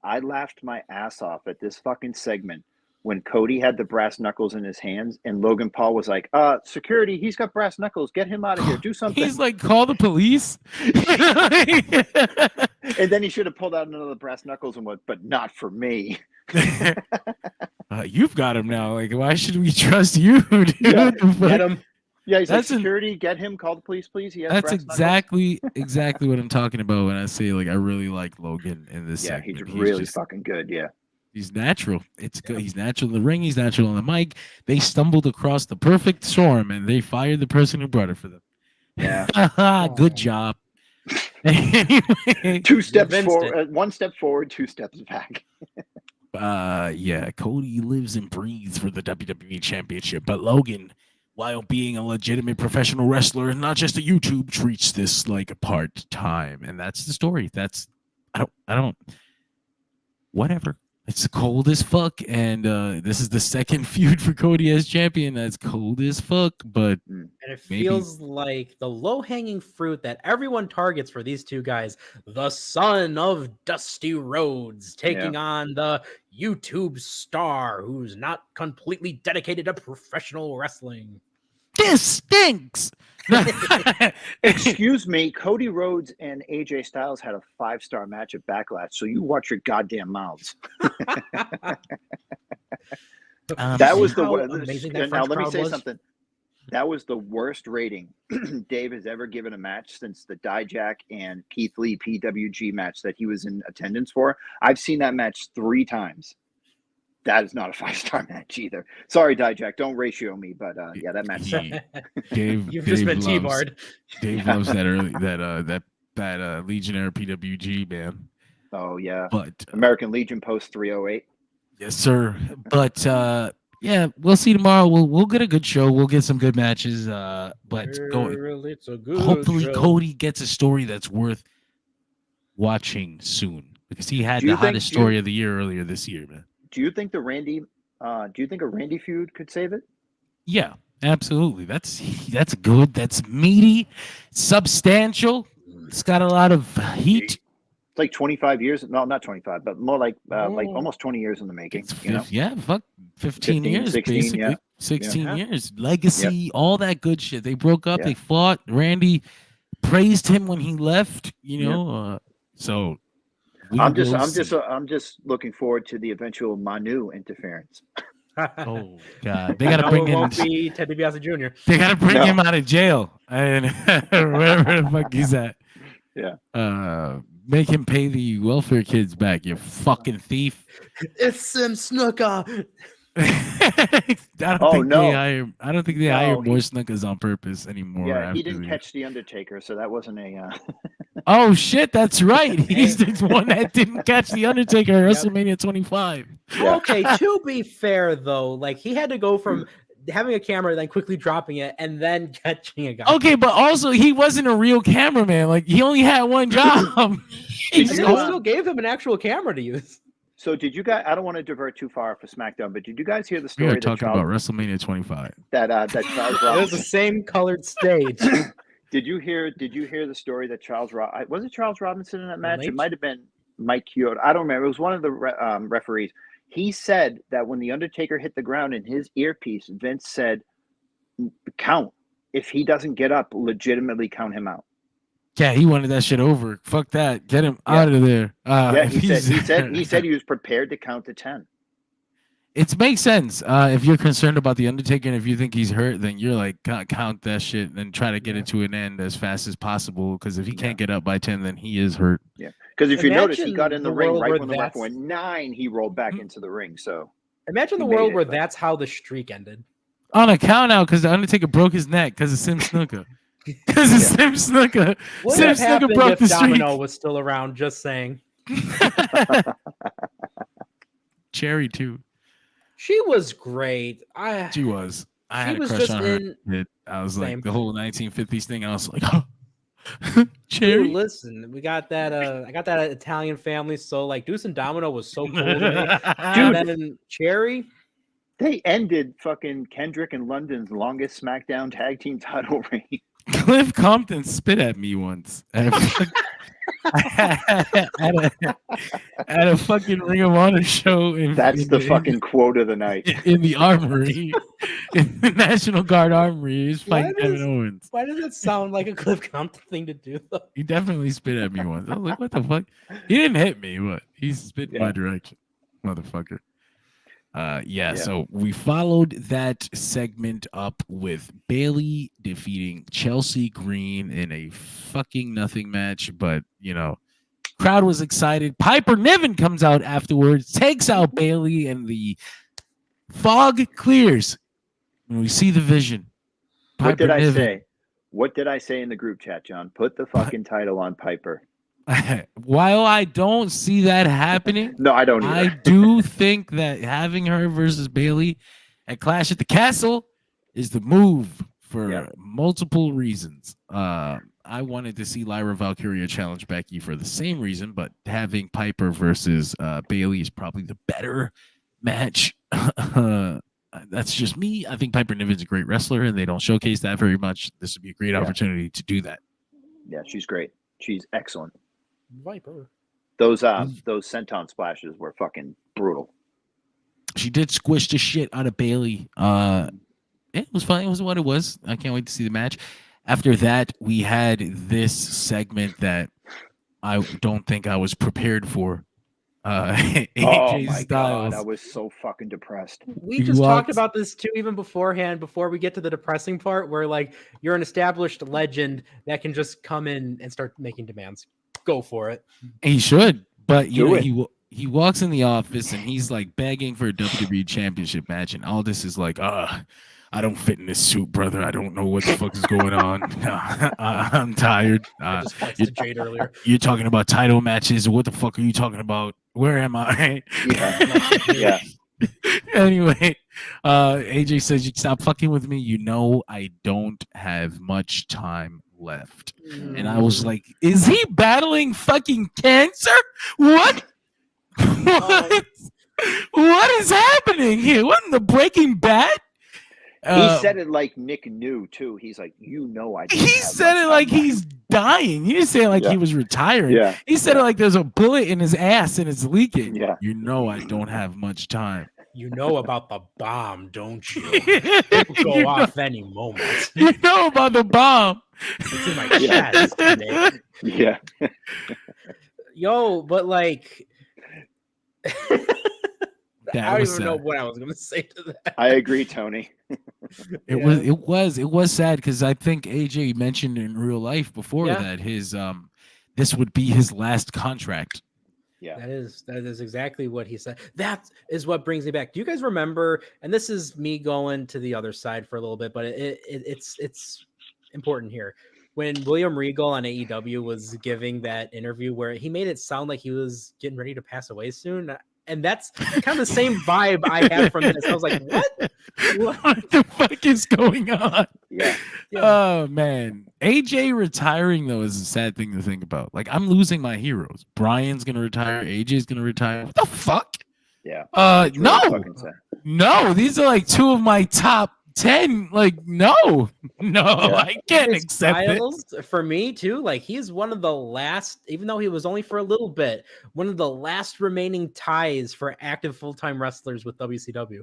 S4: I laughed my ass off at this fucking segment when Cody had the brass knuckles in his hands and Logan Paul was like, security, he's got brass knuckles, get him out of here, do something.
S2: He's like, call the police.
S4: And then he should have pulled out another brass knuckles and went, but not for me.
S2: You've got him now. Like, why should we trust you, dude?
S4: Yeah,
S3: Get him.
S4: Yeah, he's
S2: That's
S4: like, security, get him, call the police, please. He has
S2: That's
S4: brass knuckles.
S2: exactly what I'm talking about when I say like I really like Logan in this
S4: Yeah,
S2: segment.
S4: he's really
S2: just-
S4: fucking good. Yeah.
S2: He's natural. It's good. He's natural in the ring. He's natural on the mic. They stumbled across the perfect storm and they fired the person who brought it for them.
S4: Yeah.
S2: Good job. Anyway,
S4: 2 steps
S3: Convinced
S4: forward, 1 step forward, 2 steps back.
S2: yeah, Cody lives and breathes for the WWE Championship, but Logan, while being a legitimate professional wrestler and not just a YouTube, treats this like a part-time, and that's the story. I don't. Whatever. It's cold as fuck, and this is the second feud for Cody as champion. That's cold as fuck, but
S3: And it
S2: Maybe.
S3: feels like the low-hanging fruit that everyone targets for these two guys, the son of Dusty Rhodes, taking on the YouTube star who's not completely dedicated to professional wrestling.
S2: this stinks.
S4: Excuse me, Cody Rhodes and AJ Styles had a 5-star match at Backlash, so you watch your goddamn mouths. That was the
S3: How
S4: worst.
S3: amazing that
S4: Now
S3: French
S4: let me
S3: crowd
S4: say
S3: was.
S4: something. That was the worst rating Dave has ever given a match since the Dijak and Keith Lee PWG match that he was in attendance for. I've seen that match 3 times. That is not a 5-star match either. Sorry, Dijak, don't ratio me, but yeah, that match.
S2: He- Dave,
S3: You've just
S2: Dave
S3: been
S2: loves-
S3: T-barred.
S2: Dave loves that Legionnaire PWG man.
S4: Oh yeah,
S2: But
S4: American Legion Post 308.
S2: yes, sir. But yeah, we'll see tomorrow. We'll get a good show. We'll get some good matches. But
S3: It's a good
S2: hopefully
S3: show.
S2: Cody gets a story that's worth watching soon because he had
S4: Do you
S2: the
S4: think-
S2: hottest
S4: do you-
S2: story of the year earlier this year, man.
S4: Do you think a Randy feud could save it?
S2: Yeah, absolutely. That's good. That's meaty, substantial. It's got a lot of heat.
S4: It's like 25 years. No, not 25, but more like almost 20 years in the making.
S2: It's
S4: You know?
S2: yeah, fuck, 15 years,
S4: 16,
S2: basically.
S4: yeah.
S2: 16
S3: Yeah.
S2: years. Legacy, all that good shit. They broke up,
S4: Yeah.
S2: they fought. Randy praised him when he left, you know. So we
S4: I'm
S2: will
S4: just
S2: see.
S4: looking forward to the eventual Manu interference.
S2: Oh god, they gotta
S3: No,
S2: bring
S3: it
S2: in.
S3: won't be Ted DiBiase Jr.
S2: They gotta bring
S4: No.
S2: him out of jail and wherever the fuck he's at.
S4: Yeah.
S2: Make him pay the welfare kids back. You fucking thief.
S3: It's Sim Snuka.
S2: I don't
S4: Oh,
S2: think
S4: no.
S2: they hire. I don't think they
S4: No,
S2: hire
S4: he-
S2: more snuckers on purpose anymore.
S4: Yeah, he
S2: after
S4: didn't
S2: the-
S4: catch the Undertaker, so that wasn't a.
S2: Oh shit, that's right. He's the one that didn't catch the Undertaker at WrestleMania 25.
S4: Yeah.
S3: Okay, to be fair though, like he had to go from having a camera, then quickly dropping it, and then catching a guy.
S2: Okay, but also he wasn't a real cameraman. Like he only had one job.
S3: And
S4: Did
S3: they
S4: you,
S3: still gave him an actual camera to use.
S4: So did you guys? I don't want to divert too far for SmackDown, but did you guys hear the
S2: We
S4: story
S2: are
S4: that
S2: talking
S4: Charles,
S2: about WrestleMania 25.
S4: that Charles
S3: It was the
S4: Robinson?
S3: same colored stage.
S4: Did you hear the story that was it Charles Robinson in that match?
S3: Lynch?
S4: It might have been Mike QOTR. I don't remember. It was one of the referees. He said that when the Undertaker hit the ground in his earpiece, Vince said, "Count. If he doesn't get up, legitimately count him out."
S2: Yeah, he wanted that shit over. Fuck that. Get him
S4: Yeah.
S2: out of there.
S4: Yeah,
S2: if
S4: he said he was prepared to count to 10.
S2: It makes sense. If you're concerned about the Undertaker and if you think he's hurt, then you're like count that shit and try to get it to an end as fast as possible. Because if he can't get up by 10, then he is hurt.
S4: Because if you notice, he
S3: Imagine
S4: got in the
S3: the
S4: ring
S3: world
S4: right
S3: where
S4: when the ref
S3: that's-
S4: went 9. He rolled back into the ring. So
S3: Imagine the
S4: He made
S3: world
S4: it,
S3: where
S4: but-
S3: that's how the streak ended.
S2: On a count out because the Undertaker broke his neck because of Sim Snuka. Because of Sim Snuka.
S3: What
S2: Sim
S3: would have
S2: Snuka
S3: happened
S2: broke
S3: if
S2: the streak.
S3: Domino was still around? Just saying.
S2: Cherry too.
S3: She was great.
S2: She was. I
S3: She
S2: had a
S3: was
S2: crush
S3: just
S2: on her.
S3: in-
S2: I was
S3: Same.
S2: like the whole 1950s thing. I was like,
S3: Cherry.
S2: Cherry.
S3: Listen, we got that. I got that Italian family. So like, Deuce and Domino was so cool to me.
S2: Dude,
S3: And then Cherry.
S4: They ended fucking Kendrick and London's longest SmackDown tag team title reign.
S2: Cliff Compton spit at me once at a fucking Ring of Honor show.
S4: That's the fucking quote of the night.
S2: In the armory, in the National Guard armory. He was fighting Kevin Owens.
S3: Why does it sound like a Cliff Compton thing to do, though?
S2: He definitely spit at me once. I was like, what the fuck? He didn't hit me, but he spit in my direction. Motherfucker. So we followed that segment up with Bayley defeating Chelsea Green in a fucking nothing match, but you know, crowd was excited. Piper Niven comes out afterwards, takes out Bayley, and the fog clears when we see the vision.
S4: What did I say? What did I say in the group chat, John? Put the fucking title on Piper.
S2: While I don't see that happening,
S4: no, I don't
S2: I
S4: either.
S2: do think that having her versus Bayley at Clash at the Castle is the move for multiple reasons. I wanted to see Lyra Valkyria challenge Becky for the same reason, but having Piper versus Bayley is probably the better match. That's just me. I think Piper Niven's a great wrestler, and they don't showcase that very much. This would be a great opportunity to do that.
S4: Yeah, she's great. She's excellent.
S3: Viper.
S4: Those senton splashes were fucking brutal.
S2: She did squish the shit out of Bayley. It was fine. It was what it was. I can't wait to see the match. After that, we had this segment that I don't think I was prepared for. AJ
S4: my
S2: Styles.
S4: God, I was so fucking depressed.
S3: We just talked about this too, even beforehand, before we get to the depressing part, where like you're an established legend that can just come in and start making demands. Go for it.
S2: He should, but you know, he walks in the office and he's like begging for a WWE Championship match, and Aldis is like, I don't fit in this suit, brother. I don't know what the fuck is going on. I'm tired.
S3: I just texted Jade earlier.
S2: You're talking about title matches. What the fuck are you talking about? Where am I?
S4: Yeah.
S2: Anyway, AJ says, you stop fucking with me. You know I don't have much time left. And I was like, is he battling fucking cancer? What? What is happening here? What in the Breaking Bad?
S4: He said it like Nick knew too. He's like, you know,
S2: He said it like he's dying. He didn't say it like he was retiring.
S4: Yeah.
S2: He said it like there's a bullet in his ass and it's leaking.
S4: Yeah.
S2: You know, I don't have much time.
S3: You know about the bomb, don't you? It will go off any moment.
S2: You know about the bomb.
S3: It's in my chest. Nick.
S4: Yeah.
S3: Yo, but like,
S2: That
S3: I don't
S2: was
S3: even know
S2: sad.
S3: what I was gonna say to that.
S4: I agree, Tony.
S2: It was sad because I think AJ mentioned in real life before that his this would be his last contract.
S4: Yeah.
S3: That is exactly what he said. That is what brings me back. Do you guys remember? And this is me going to the other side for a little bit, but it's important here. When William Regal on AEW was giving that interview where he made it sound like he was getting ready to pass away soon. And that's kind of the same vibe I had from this. I was like, what?
S2: What the fuck is going on?
S4: Yeah.
S2: Oh man. AJ retiring though is a sad thing to think about. Like I'm losing my heroes. Brian's gonna retire, AJ's gonna retire. What the fuck?
S4: Yeah.
S2: No, these are like two of my top 10. Like, no, I can't
S3: His
S2: accept
S3: Styles, for me too. Like he's one of the last, even though he was only for a little bit, one of the last remaining ties for active full-time wrestlers with WCW.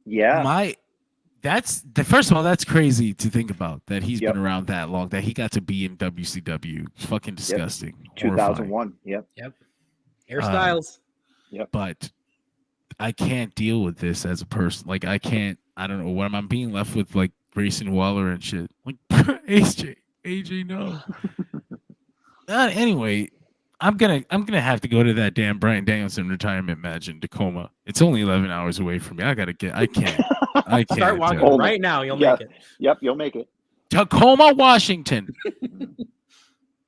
S4: Yeah.
S2: First of all, that's crazy to think about that he's been around that long, that he got to be in WCW. Fucking disgusting.
S4: 2001. Yep.
S3: Air Styles.
S2: But I can't deal with this as a person. Like I don't know what I'm being left with, like Grayson Waller and shit. Like AJ, no. Anyway, I'm gonna have to go to that damn Bryan Danielson retirement match in Tacoma. It's only 11 hours away from me. I can't.
S3: Start walking right now. You'll make it.
S4: Yep, you'll make it.
S2: Tacoma, Washington.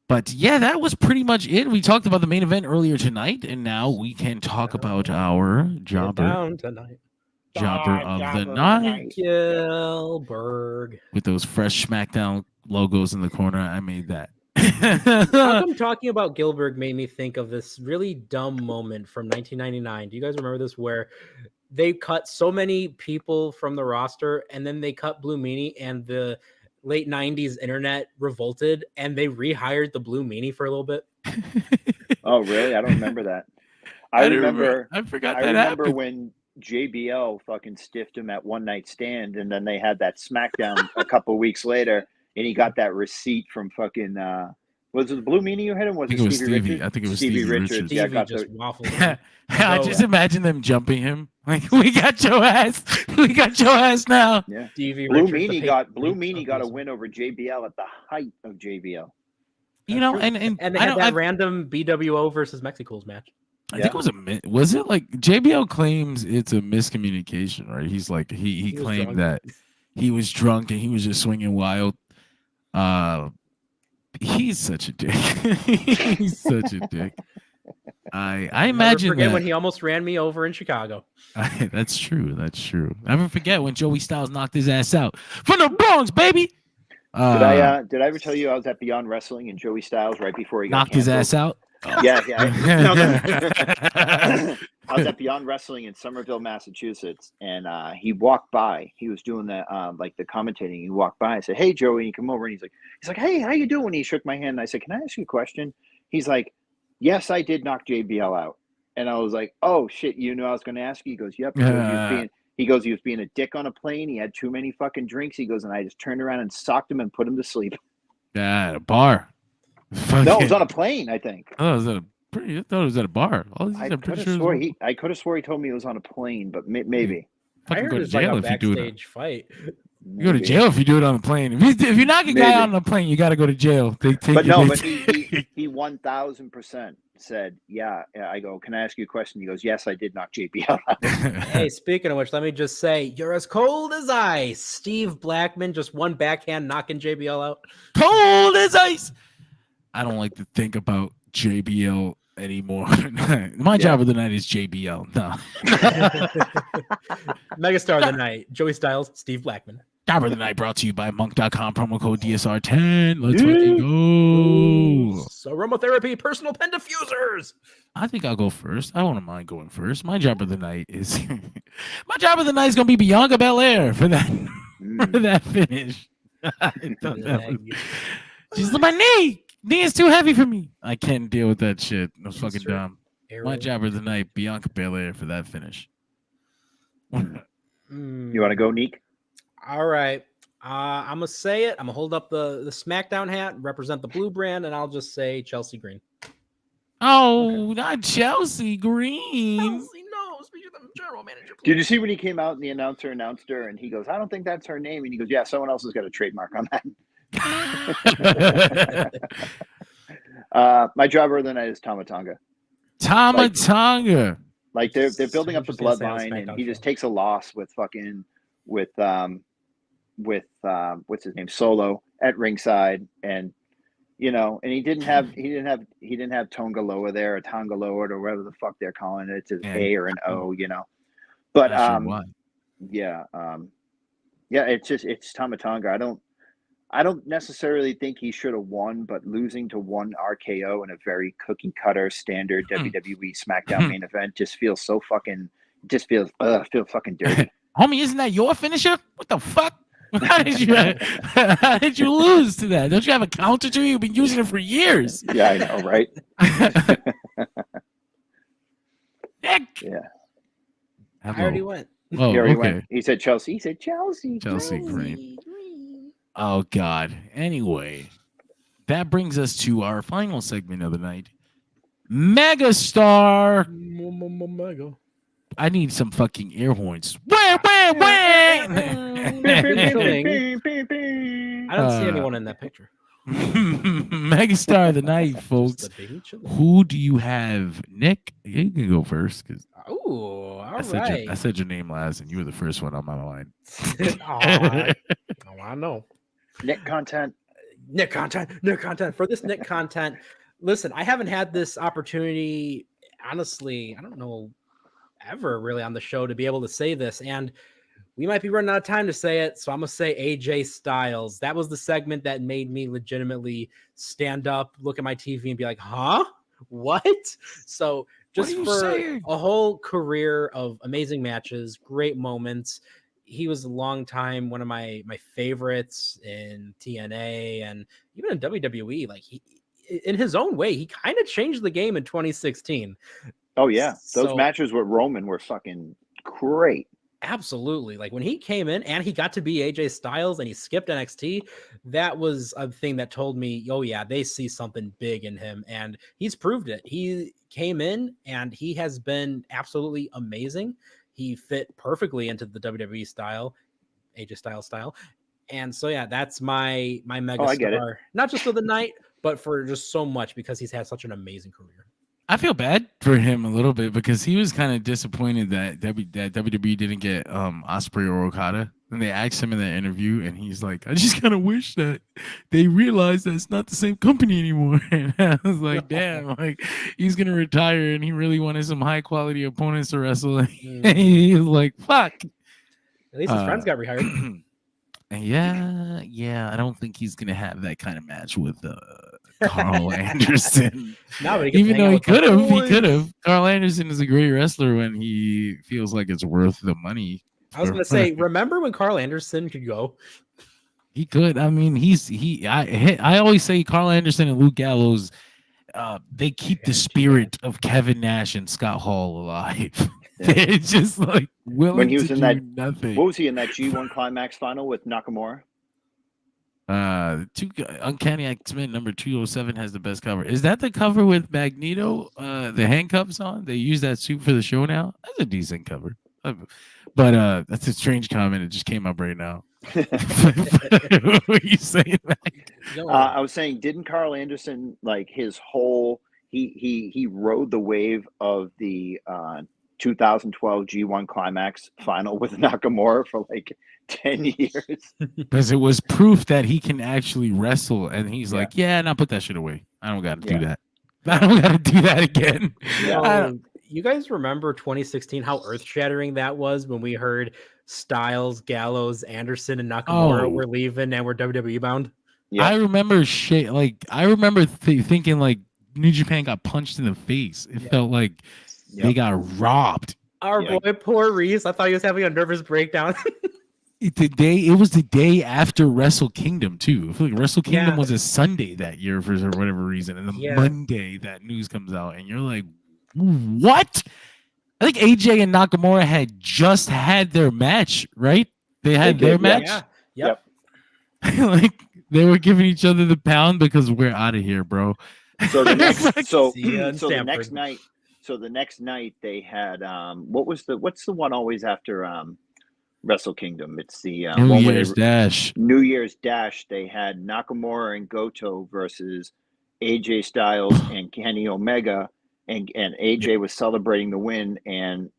S2: But yeah, that was pretty much it. We talked about the main event earlier tonight, and now we can talk about our jobber
S3: Down tonight.
S2: of the night
S3: Gilbert.
S2: with those fresh SmackDown logos in the corner. I made that.
S3: How come talking about Gilbert made me think of this really dumb moment from 1999? Do you guys remember this, where they cut so many people from the roster and then they cut Blue Meanie, and the late 90s internet revolted and they rehired the Blue Meanie for a little bit?
S4: Oh, really? I don't remember that. I remember
S2: happened.
S4: when JBL fucking stiffed him at One Night Stand, and then they had that SmackDown a couple weeks later, and he got that receipt from fucking was it the Blue Meanie you hit him? Was it Stevie Richards?
S2: I think it was Stevie Richards.
S4: Yeah,
S3: Stevie
S4: got
S3: just
S4: the,
S3: waffled.
S2: I just imagine them jumping him. Like, we got your ass. We got your ass now.
S4: yeah.
S3: Stevie
S4: Blue
S3: Richards,
S4: Meanie
S3: the
S4: got
S3: paper-
S4: Blue Meanie got a win over JBL at the height of JBL.
S2: You know, and
S3: And they
S2: I
S3: had
S2: don't-
S3: that random BWO versus Mexico's match.
S2: I think it was was it like JBL claims it's a miscommunication, right? He's like he
S3: was
S2: claimed
S3: drunk.
S2: that he was drunk and he was just swinging wild. He's such a dick. He's such a dick. I
S3: Never
S2: imagine
S3: forget
S2: that,
S3: when he almost ran me over in Chicago.
S2: that's true. That's true. Never forget when Joey Styles knocked his ass out from the Bronx, baby.
S4: Did I ever tell you I was at Beyond Wrestling and Joey Styles right before he got
S2: knocked his
S4: canceled?
S2: ass out?
S4: Yeah. I was at Beyond Wrestling in Somerville, Massachusetts, and he walked by. He was doing the like the commentating. He walked by. I said, "Hey, Joey," and he come over and he's like, "Hey, how you doing?" He shook my hand. And I said, "Can I ask you a question?" He's like, "Yes, I did knock JBL out." And I was like, "Oh shit, you knew I was going to ask you?" He goes, "Yep." He goes, he was being a dick on a plane. He had too many fucking drinks. He goes, and I just turned around and socked him and put him to sleep.
S2: Yeah, a bar.
S4: No, it was on a plane, I think.
S2: Oh, I thought it was at a bar. All these
S4: I
S2: I'm
S4: could
S2: pretty
S4: have
S2: sure
S4: swore
S2: it was-
S4: I could have swore he told me it was on a plane, but maybe.
S3: I
S2: fucking
S3: heard
S2: go to
S3: it's like
S2: jail
S3: a
S2: if you do it.
S3: backstage fight.
S2: You go to jail if you do it on a plane. If you knock a guy
S4: Maybe.
S2: out on a plane, you got to go to jail. They take
S4: But
S2: you-
S4: no,
S2: they
S4: but he 1000% said, yeah. I go, "Can I ask you a question?" He goes, "Yes, I did knock JBL out."
S3: Hey, speaking of which, let me just say, you're as cold as ice. Steve Blackman, just one backhand knocking JBL out.
S2: cold as ice. I don't like to think about JBL anymore. My job of the night is JBL. No.
S3: Megastar of the night, Joey Styles, Steve Blackman.
S2: Job of the night brought to you by monk.com, promo code DSR10. Let's fucking go.
S3: So aromatherapy, personal pen diffusers.
S2: I think I'll go first. I wouldn't mind going first. My job of the night is gonna be Bianca Belair for that for that finish. I thought that was, she's like, my knee is too heavy for me. I can't deal with that shit. No fucking
S3: true.
S2: dumb. My job of the night, Bianca Belair for that finish.
S4: You want to go, Neek?
S3: All right. I'm gonna say it. I'm gonna hold up the SmackDown hat, represent the blue brand, and I'll just say Chelsea Green.
S2: Oh, not Chelsea Green.
S3: Chelsea, no, speak to the general manager.
S4: Did you see when he came out and the announcer announced her and he goes, "I don't think that's her name." And he goes, "Yeah, someone else has got a trademark on that." My jobber of the night is Tama Tonga.
S2: Tonga.
S4: Like they're building up the
S3: Just gonna say on
S4: bloodline, and
S3: SmackDown
S4: he
S3: show.
S4: just takes a loss with what's his name, Solo at ringside, and and he didn't have Tonga Loa there, or Tonga Loa, or whatever the fuck they're calling it. It's an A or an O, But yeah, it's Tama Tonga. I don't necessarily think he should have won, but losing to one RKO in a very cookie cutter standard WWE Smackdown main event just feels so fucking feels fucking dirty.
S2: Homie, isn't that your finisher? What the fuck? How did you lose to that? Don't you have a counter to it? You've been using it for years.
S4: Yeah, I know, right?
S2: Nick.
S4: Yeah.
S3: I already went.
S2: Oh,
S4: He already
S2: okay.
S4: went. He said Chelsea. He said Chelsea.
S2: Chelsea Green. Oh God. Anyway, that brings us to our final segment of the night. Megastar.
S3: Mega.
S2: I need some fucking air horns. Wah, wah, wah.
S3: I don't see anyone in that picture.
S2: Megastar of the night, folks.
S3: Just the baby chilling.
S2: Who do you have, Nick? You can go first because
S3: Ooh, all
S2: I
S3: right.
S2: said your name last, and you were the first one on my mind.
S3: I know.
S4: Nick content.
S3: Nick content for this Nick content. Listen, I haven't had this opportunity, honestly, I don't know, ever really on the show to be able to say this, and we might be running out of time to say it, so I'm gonna say AJ Styles. That was the segment that made me legitimately stand up, look at my TV, and be like, "Huh? What?" So just for a whole career of amazing matches, great moments. He was a long time one of my favorites in TNA and even in WWE. Like he, in his own way, he kind of changed the game in 2016.
S4: Oh yeah, those
S3: So-
S4: matches with Roman were fucking great.
S3: Absolutely. Like when he came in and he got to be AJ Styles and he skipped NXT, that was a thing that told me, oh yeah, they see something big in him, and he's proved it. He came in and he has been absolutely amazing. He fit perfectly into the WWE style, AJ Styles style. And so yeah, that's my mega
S4: I get it.
S3: star, not just for the night, but for just so much because he's had such an amazing career.
S2: I feel bad for him a little bit because he was kind of disappointed that WWE didn't get Ospreay or Okada. And they asked him in that interview, and he's like, "I just kind of wish that they realized that it's not the same company anymore." And I was like, "Damn!" Like he's gonna retire, and he really wanted some high quality opponents to wrestle. And he was like, "Fuck."
S3: At least his friends got rehired.
S2: Yeah. I don't think he's gonna have that kind of match with Carl Anderson.
S3: No, but
S2: Even though he could have. Carl Anderson is a great wrestler when he feels like it's worth the money.
S3: I was gonna say, remember when Carl Anderson could go?
S2: He could. I mean, I always say Carl Anderson and Luke Gallows, they keep the spirit of Kevin Nash and Scott Hall alive. They're just like willing
S4: When he was
S2: to
S4: in
S2: do
S4: that,
S2: nothing.
S4: what was he in that G1 Climax final with Nakamura?
S2: Uncanny X-Men number 207 has the best cover. Is that the cover with Magneto, the handcuffs on? They use that suit for the show now. That's a decent cover. But that's a strange comment. It just came up right now. What were you saying, Mike?
S4: I was saying, didn't Carl Anderson, like his whole, he rode the wave of the 2012 G1 Climax final with Nakamura for like 10 years.
S2: Because it was proof that he can actually wrestle, and he's like, "Yeah, put that shit away. I don't got to do that. I don't got to do that again."
S3: You guys remember 2016, how earth-shattering that was when we heard Styles, Gallows, Anderson, and Nakamura were leaving and were WWE bound?
S2: I remember I remember thinking like New Japan got punched in the face. It felt like they got robbed.
S3: Our boy, poor Reese. I thought he was having a nervous breakdown.
S2: It was the day after Wrestle Kingdom too. I feel like Wrestle Kingdom was a Sunday that year for whatever reason, and the Monday that news comes out, and you're like, "What?" I think AJ and Nakamura had just had their match, right? They had their match.
S3: Yep.
S2: Like they were giving each other the pound because we're out of here, bro.
S4: So the next,
S3: the
S4: next night they had what's the one always after Wrestle Kingdom? It's the
S2: New Year's Dash.
S4: New Year's Dash. They had Nakamura and Goto versus AJ Styles and Kenny Omega, and AJ was celebrating the win, and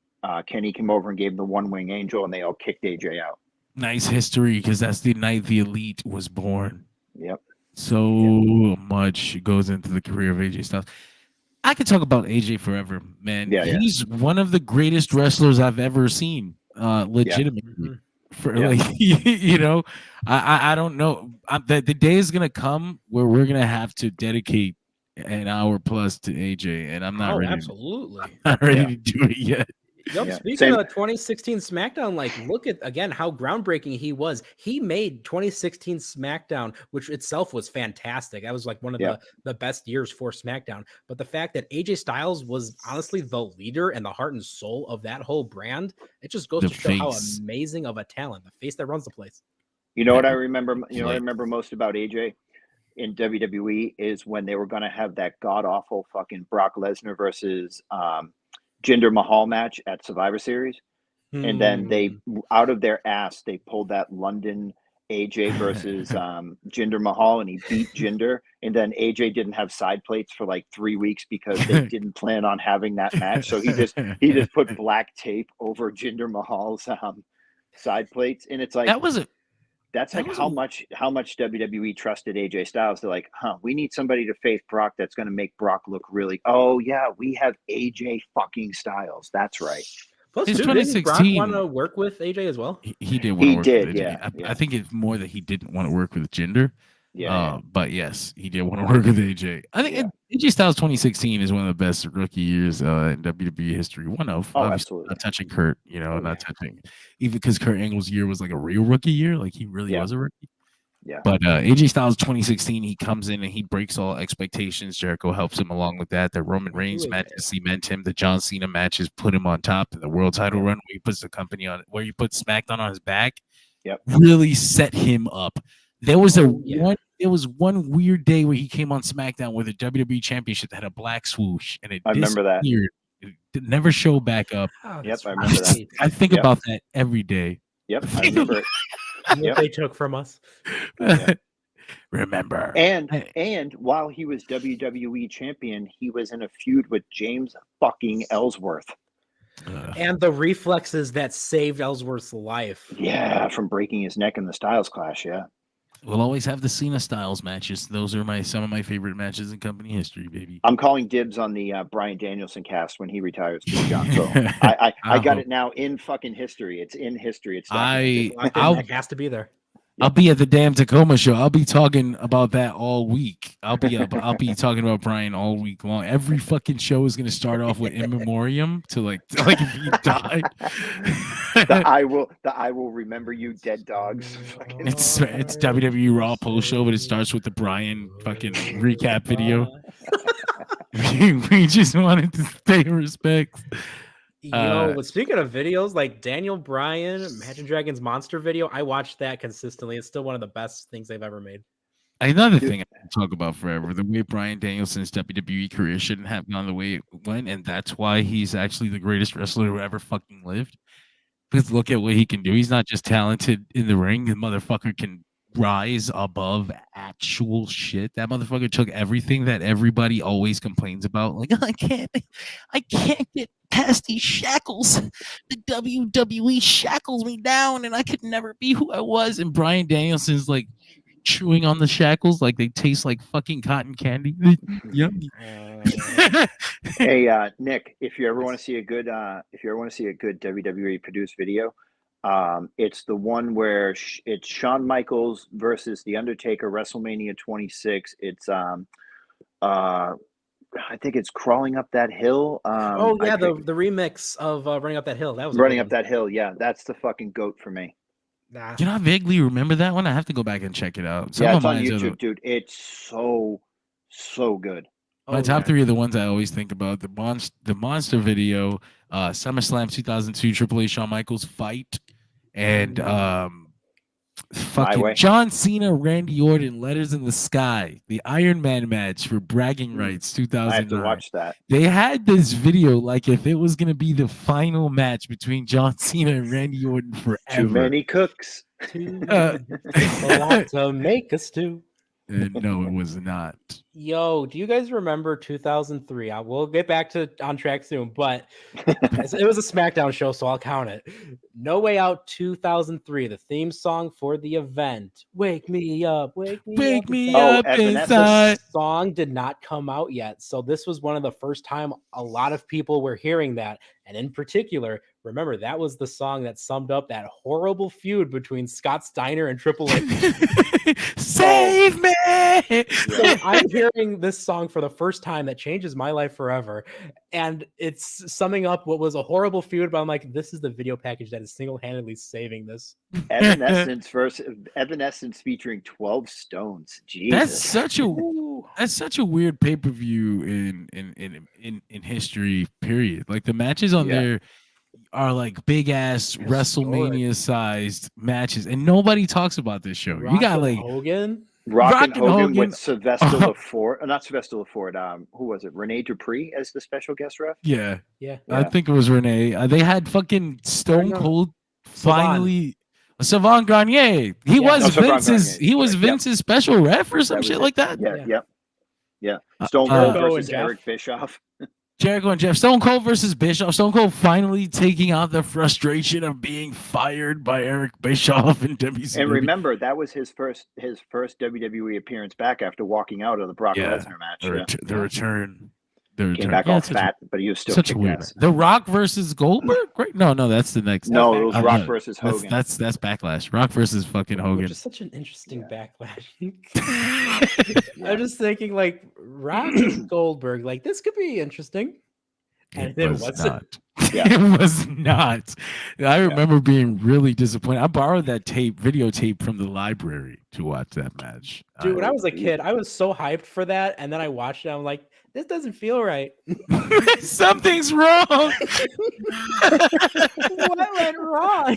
S4: Kenny came over and gave him the one wing angel, and they all kicked AJ out.
S2: Nice history, because that's the night the Elite was born.
S4: Yep.
S2: So much goes into the career of AJ Styles. I could talk about AJ forever, man. He's one of the greatest wrestlers I've ever seen. Legitimately, like I don't know. The day is gonna come where we're gonna have to dedicate an hour plus to AJ, and I'm not ready.
S3: Absolutely,
S2: not ready to do it yet.
S3: Speaking of 2016 SmackDown, like look at again how groundbreaking he was. He made 2016 SmackDown, which itself was fantastic. That was like one of the best years for SmackDown. But the fact that AJ Styles was honestly the leader and the heart and soul of that whole brand, it just goes to show how amazing of a talent, the face that runs the place.
S4: You know what I remember? You know what I remember most about AJ in WWE is when they were going to have that god awful fucking Brock Lesnar versus Jinder Mahal match at Survivor Series, and then they, out of their ass, they pulled that London AJ versus Jinder Mahal, and he beat Jinder, and then AJ didn't have side plates for like 3 weeks because they didn't plan on having that match, so he just put black tape over Jinder Mahal's side plates, and it's like That's
S2: That
S4: like
S2: was
S4: how much WWE trusted AJ Styles. They're like, we need somebody to face Brock that's going to make Brock look really. Oh yeah, we have AJ fucking Styles. That's right.
S3: Plus,
S2: His
S3: too, didn't Brock
S2: 2016
S3: want to work with AJ as well?
S2: he did want to
S4: He
S2: work
S4: did,
S2: with AJ.
S4: yeah, yeah.
S2: I think it's more that he didn't want to work with Jinder.
S4: Yeah,
S2: But yes, he did want to work with AJ. I think AJ Styles 2016 is one of the best rookie years in WWE history. One of, obviously,
S4: absolutely.
S2: not touching Kurt, not touching, even because Kurt Angle's year was like a real rookie year, like he really was a rookie.
S4: Yeah.
S2: But AJ Styles 2016, he comes in and he breaks all expectations. Jericho helps him along with that. The Roman Reigns matches cement him. The John Cena matches put him on top. And the world title run where he puts the company on, where he puts SmackDown on his back, really set him up. There was one weird day where he came on SmackDown with a WWE Championship that had a black swoosh, and
S4: I remember that.
S2: It never showed back up.
S4: Yep, I remember that.
S2: I think about that every day.
S4: Yep, I remember it.
S3: What they took from us.
S2: Remember.
S4: And while he was WWE champion, he was in a feud with James fucking Ellsworth.
S3: And the reflexes that saved Ellsworth's life.
S4: Yeah, from breaking his neck in the Styles Clash. Yeah.
S2: We'll always have the Cena Styles matches. Those are some of my favorite matches in company history, baby.
S4: I'm calling dibs on the Bryan Danielson cast when he retires to John. So I got it now in fucking history. It's in history. It's
S3: it has to be there.
S2: I'll be at the damn Tacoma show. I'll be talking about that all week. I'll be talking about Brian all week long. Every fucking show is gonna start off with in memoriam to like if he died.
S4: I will remember you, dead dogs.
S2: It's WWE Raw post show, but it starts with the Brian fucking recap video. We just wanted to pay respect.
S3: But speaking of videos, like Daniel Bryan, Imagine Dragons Monster video, I watched that consistently. It's still one of the best things they've ever made.
S2: Another thing I can talk about forever, the way Bryan Danielson's WWE career shouldn't have gone the way it went, and that's why he's actually the greatest wrestler who ever fucking lived. Because look at what he can do. He's not just talented in the ring. The motherfucker can rise above actual shit. That motherfucker took everything that everybody always complains about. Like, I can't get past these shackles. The WWE shackles me down and I could never be who I was. And Bryan Danielson's like chewing on the shackles like they taste like fucking cotton candy. Yummy.
S4: Hey, Nick, if you ever want to see a good WWE produced video, it's the one where it's Shawn Michaels versus The Undertaker, WrestleMania 26. It's I think it's Crawling Up That Hill.
S3: The remix of Running Up That Hill. That was
S4: Running Up That Hill. Yeah, that's the fucking GOAT for me.
S3: Nah.
S2: I vaguely remember that one. I have to go back and check it out.
S4: It's on YouTube, dude. It's so good.
S2: My top three are the ones I always think about: the Monster video, SummerSlam 2002, Triple H Shawn Michaels fight, and fucking John Cena, Randy Orton, Letters in the Sky, the Iron Man match for bragging rights 2009.
S4: I have to watch that.
S2: They had this video like if it was gonna be the final match between John Cena and Randy Orton forever.
S4: Too many cooks.
S3: Want to make us stew.
S2: No, it was not.
S3: Yo, do you guys remember 2003? We'll get back to On Track soon, but it was a SmackDown show, so I'll count it. No Way Out 2003, the theme song for the event. Wake me up, wake me up inside. The song did not come out yet, so this was one of the first time a lot of people were hearing that, and in particular, remember that was the song that summed up that horrible feud between Scott Steiner and Triple H.
S2: Save me!
S3: So I'm hearing this song for the first time that changes my life forever, and it's summing up what was a horrible feud. But I'm like, this is the video package that is single-handedly saving this.
S4: Evanescence featuring 12 Stones. Jesus.
S2: That's such a weird pay-per-view in history. Period. Like the matches on there are like big ass WrestleMania sized matches, and nobody talks about this show. You got like
S3: Hogan.
S4: Rock and Hogan with Sylvester LaFord. Not Sylvester LaFord. Who was it? Rene Dupree as the special guest ref?
S2: Yeah. I think it was Rene. They had fucking Stone Cold finally. Savon Garnier. He was Vince's special ref or some shit like that.
S4: Yeah. Stone Cold versus Eric Bischoff.
S2: Jericho and Jeff. Stone Cold versus Bischoff. Stone Cold finally taking out the frustration of being fired by Eric Bischoff in WCW.
S4: And remember, that was his first WWE appearance back after walking out of the Brock Lesnar match.
S2: The return.
S4: Came back all fat, but he was still
S2: such a weird. The Rock versus Goldberg. Great. No, that's the next.
S4: No, it was Rock versus Hogan.
S2: That's Backlash. Rock versus fucking Hogan.
S3: Which is such an interesting backlash. I'm just thinking, like, Rock Goldberg, like, this could be interesting. And
S2: it was not.
S4: Yeah.
S2: It was not. I remember being really disappointed. I borrowed that videotape from the library to watch that match.
S3: Dude, when I was a kid, I was so hyped for that, and then I watched it. I'm like, this doesn't feel right.
S2: Something's wrong.
S3: What went wrong?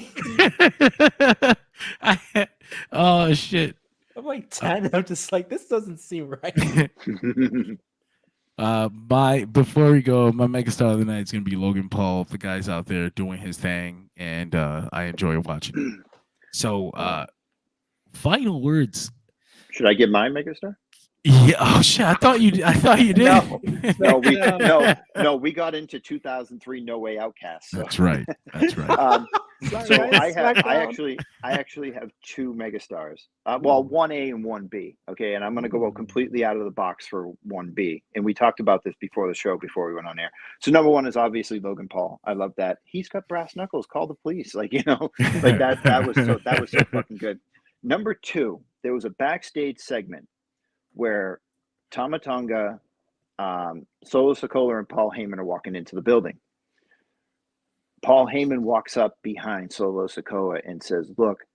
S2: Oh shit.
S3: I'm like 10. I'm just like, this doesn't seem right.
S2: Before we go, my megastar of the night is gonna be Logan Paul. The guy's out there doing his thing, and I enjoy watching it. So, final words.
S4: Should I give my megastar?
S2: Yeah. Oh shit! I thought you did.
S4: No, we got into 2003 No Way Outcast. So.
S2: That's right.
S4: So I actually have two megastars. Well, 1A and 1B. Okay, and I'm going to go completely out of the box for 1B. And we talked about this before the show, before we went on air. So number one is obviously Logan Paul. I love that. He's got brass knuckles. Call the police. Like, you know, like that was so fucking good. Number two, there was a backstage segment where Tama Tonga, Solo Sikoa, and Paul Heyman are walking into the building. Paul Heyman walks up behind Solo Sikoa and says, "Look,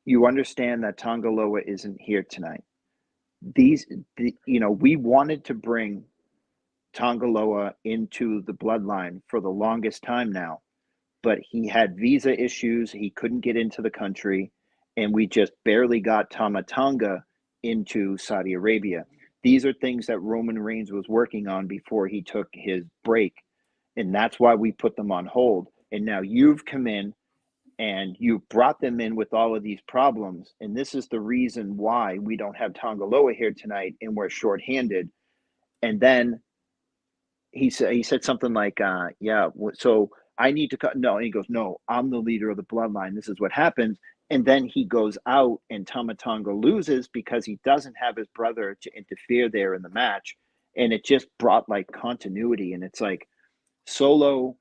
S4: you understand that Tonga Loa isn't here tonight. We wanted to bring Tonga Loa into the bloodline for the longest time now, but he had visa issues. He couldn't get into the country, and we just barely got Tama Tonga into Saudi Arabia. These are things that Roman Reigns was working on before he took his break, and that's why we put them on hold. And now you've come in and you brought them in with all of these problems, and this is the reason why we don't have Tonga Loa here tonight, and we're shorthanded." And then he said something like, so I need to cut. No, and he goes, "No, I'm the leader of the bloodline. This is what happens." And then he goes out and Tama Tonga loses because he doesn't have his brother to interfere there in the match. And it just brought like continuity. And it's like Solo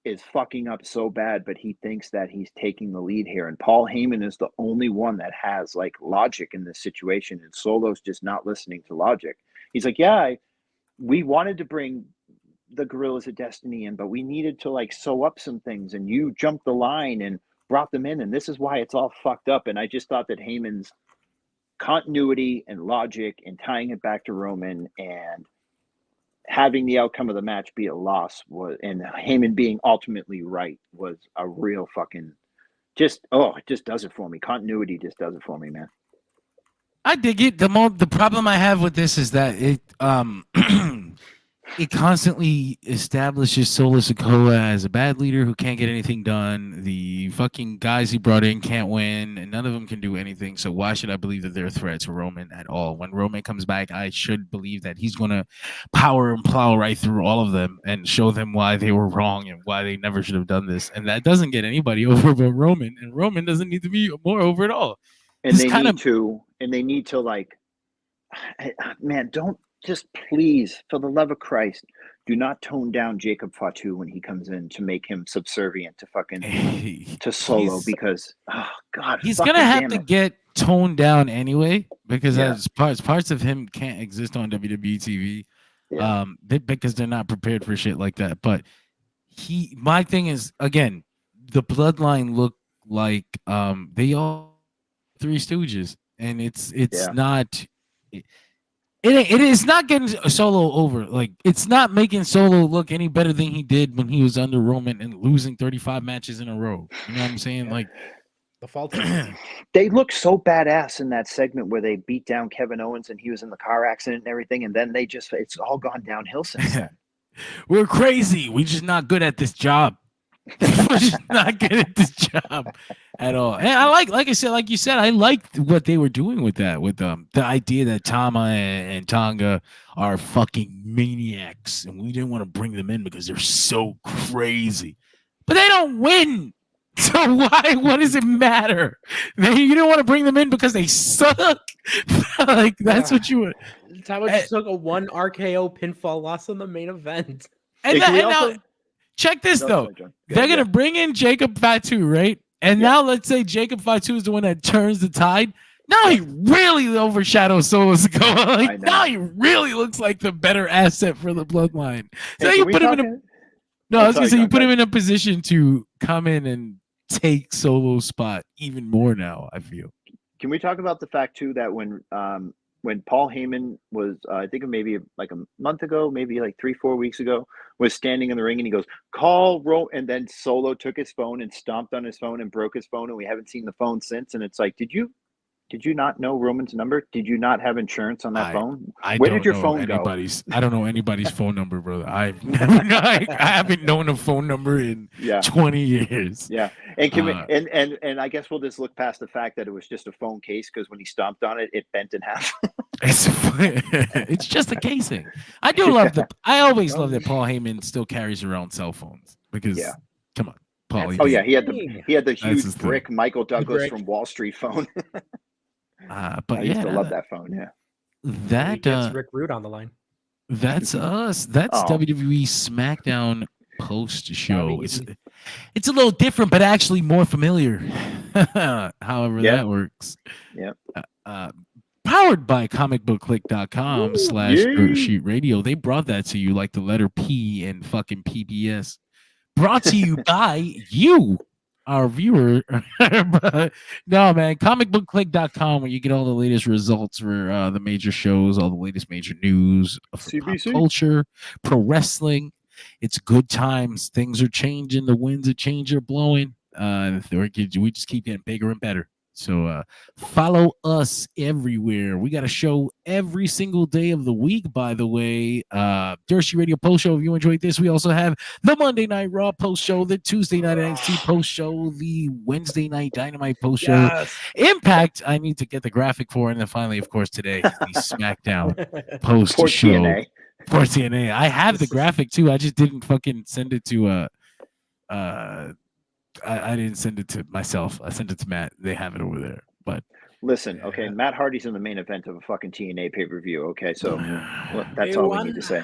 S4: is fucking up so bad, but he thinks that he's taking the lead here. And Paul Heyman is the only one that has like logic in this situation. And Solo's just not listening to logic. He's like, we wanted to bring the Guerrillas of Destiny in, but we needed to like sew up some things. And you jumped the line and brought them in, and this is why it's all fucked up. And I just thought that Heyman's continuity and logic and tying it back to Roman and having the outcome of the match be a loss and Heyman being ultimately right was a real fucking it just does it for me. Continuity just does it for me, man.
S2: I dig it. The problem I have with this is that it it constantly establishes Solo Sikoa as a bad leader who can't get anything done. The fucking guys he brought in can't win, and none of them can do anything. So why should I believe that they're a threat to Roman at all? When Roman comes back, I should believe that he's going to power and plow right through all of them and show them why they were wrong and why they never should have done this. And that doesn't get anybody over but Roman, and Roman doesn't need to be more over at all.
S4: And they need to like, man, don't. Just please, for the love of Christ, do not tone down Jacob Fatu when he comes in to make him subservient to fucking to Solo, because
S2: he's gonna have to get toned down anyway, because as parts of him can't exist on WWE TV, because they're not prepared for shit like that. But my thing is, again, the bloodline look like they all Three Stooges, and it's not. It is not getting Solo over. Like, it's not making Solo look any better than he did when he was under Roman and losing 35 matches in a row. You know what I'm saying? Like,
S3: the fault.
S4: They look so badass in that segment where they beat down Kevin Owens and he was in the car accident and everything, and then it's all gone downhill since then.
S2: We're crazy. We're just not good at this job. was not good at this job at all. And I like I said, like you said, I liked what they were doing with that, with the idea that Tama and Tonga are fucking maniacs, and we didn't want to bring them in because they're so crazy. But they don't win. So why? What does it matter? You don't want to bring them in because they suck. Like that's what you would.
S3: Tama just took a 1 RKO pinfall loss in the main event.
S2: And,
S4: Hey, can we
S2: now,
S4: also-
S2: check this
S4: No,
S2: though.
S4: sorry, John.
S2: They're
S4: Yeah.
S2: gonna bring in Jacob Fatu, right? And now let's say Jacob Fatu is the one that turns the tide. Now he really overshadows Solo Sikoa.
S4: I
S2: Like
S4: know.
S2: now he really looks like the better asset for the bloodline. So
S4: Hey,
S2: you
S4: can we
S2: put him in
S4: talk-
S2: a no,
S4: Oh,
S2: I was gonna
S4: sorry,
S2: say you
S4: John,
S2: put
S4: go
S2: him in a position to come in and take Solo's spot even more now, I feel.
S4: Can we talk about the fact too that when Paul Heyman was, I think maybe like a month ago, maybe like 3-4 weeks ago, was standing in the ring and he goes, "Call Ro," and then Solo took his phone and stomped on his phone and broke his phone, and we haven't seen the phone since. And it's like, did you not know Roman's number? Did you not have insurance on that phone? Where
S2: don't
S4: did your
S2: know
S4: phone go?
S2: I don't know anybody's phone number, brother. I've never I haven't known a phone number in
S4: Yeah.
S2: 20 years.
S4: Yeah, and can we,
S2: Uh,
S4: and I guess we'll just look past the fact that it was just a phone case because when he stomped on it, it bent in half.
S2: It's just a casing. I do love I always love that Paul Heyman still carries around cell phones because
S4: Yeah.
S2: come on, Paul.
S4: Oh
S2: Heyman.
S4: yeah, he had the
S2: That's
S4: huge
S2: his thing.
S4: brick Michael Douglas
S3: brick.
S4: from Wall Street phone.
S2: But
S4: I used
S2: yeah,
S4: to love that phone. Yeah.
S3: He
S2: that
S3: gets Rick Rude on the line.
S2: that's us. That's
S4: Oh.
S2: WWE Smackdown post show.
S3: Baby.
S2: It's a little different, but actually more familiar. However
S4: Yeah.
S2: that works.
S4: Yep.
S2: Powered by comicbookclick.com/Dirt
S4: yay.
S2: Sheet Radio. They brought that to you like the letter P and fucking PBS. Brought to you by you, our viewer. But no, man, comicbookclick.com, where you get all the latest results for the major shows, all the latest major news for pop
S4: CBC.
S2: culture, pro wrestling. It's good times. Things are changing. The winds of change are blowing. We just keep getting bigger and better. So follow us everywhere. We got a show every single day of the week, by the way. Dirt Sheet Radio post show. If you enjoyed this, we also have the Monday Night Raw post show, the Tuesday Night NXT post show, the Wednesday Night Dynamite post show.
S3: Yes.
S2: Impact, I need to get the graphic for, and then finally, of course, today, the SmackDown post
S4: Poor
S2: show.
S4: TNA.
S2: For TNA. I have the graphic too. I just didn't fucking send it to I didn't send it to myself. I sent it to Matt. They have it over there. But
S4: Listen, okay, Matt Hardy's in the main event of a fucking TNA pay-per-view. Okay, so well, that's all we need to say.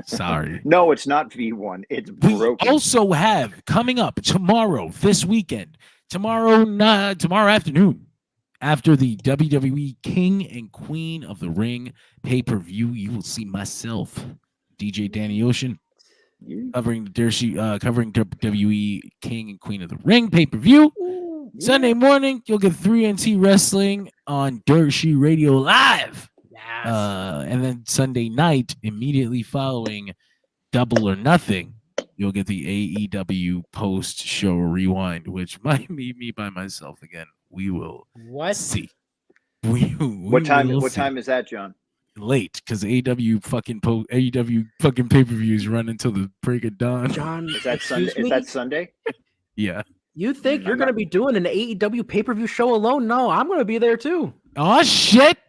S2: sorry.
S4: No, it's not V1. It's
S2: We
S4: broken.
S2: also have coming up tomorrow, this weekend, tomorrow afternoon, after the WWE King and Queen of the Ring pay-per-view, you will see myself, DJ Danny Ocean, covering WWE King and Queen of the Ring pay-per-view. Sunday morning, you'll get 3NT Wrestling on Dirt Sheet Radio Live.
S3: Yes.
S2: And then Sunday night, immediately following Double or Nothing, you'll get the AEW post-show rewind, which might be me by myself again. We will
S3: What?
S2: see.
S4: What time is that, John?
S2: Late, because AEW fucking pay-per-views run until the break of dawn.
S3: John,
S4: Is that Sunday?
S3: excuse
S4: Is
S3: me?
S4: that Sunday?
S2: Yeah.
S3: You think you're
S4: I'm
S3: going to
S4: not-
S3: be doing an AEW pay-per-view show alone? No, I'm going to be there too.
S2: Oh shit!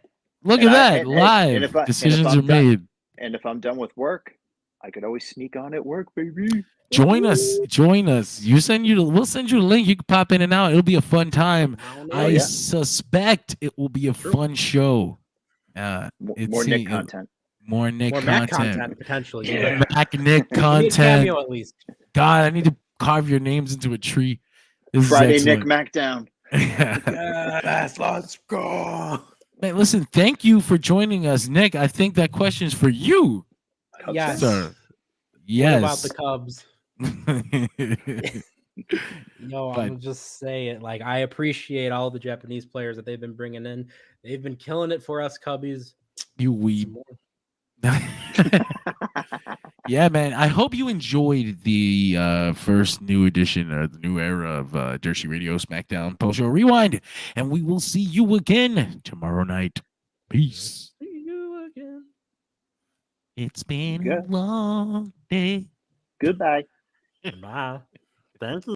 S2: Look
S4: And
S2: at
S4: I-
S2: that
S4: and-
S2: live.
S4: and if I-
S2: Decisions
S4: and
S2: are
S4: if I'm done-
S2: made.
S4: And if I'm done with work, I could always sneak on at work, baby.
S2: Join us. We'll send you the link. You can pop in and out. It'll be a fun time. I
S4: yeah.
S2: suspect it will be a fun show. It's
S4: More Nick content.
S2: More Nick
S3: More Matt
S2: content.
S3: content, potentially.
S4: Yeah.
S2: Mac Nick
S3: We need a
S2: content.
S3: cameo at least.
S2: God, I need to carve your names into a tree. This
S4: Friday
S2: is
S4: Nick
S2: excellent.
S4: Smackdown.
S3: Yes, let's go.
S2: Man, listen, thank you for joining us, Nick. I think that question's for you,
S3: Yes.
S2: sir.
S3: What
S2: Yes.
S3: about the Cubs? No,
S2: But-
S3: I'm just saying, like, I appreciate all the Japanese players that they've been bringing in. They've been killing it for us Cubbies.
S2: You
S3: Some
S2: weeb.
S3: more.
S2: Yeah, man. I hope you enjoyed the first new edition or the new era of Dirt Sheet Radio Smackdown Post Show Rewind. And we will see you again tomorrow night. Peace.
S3: See you again.
S2: It's been
S4: Yeah.
S2: a long day.
S4: Goodbye.
S3: Bye. Thank you.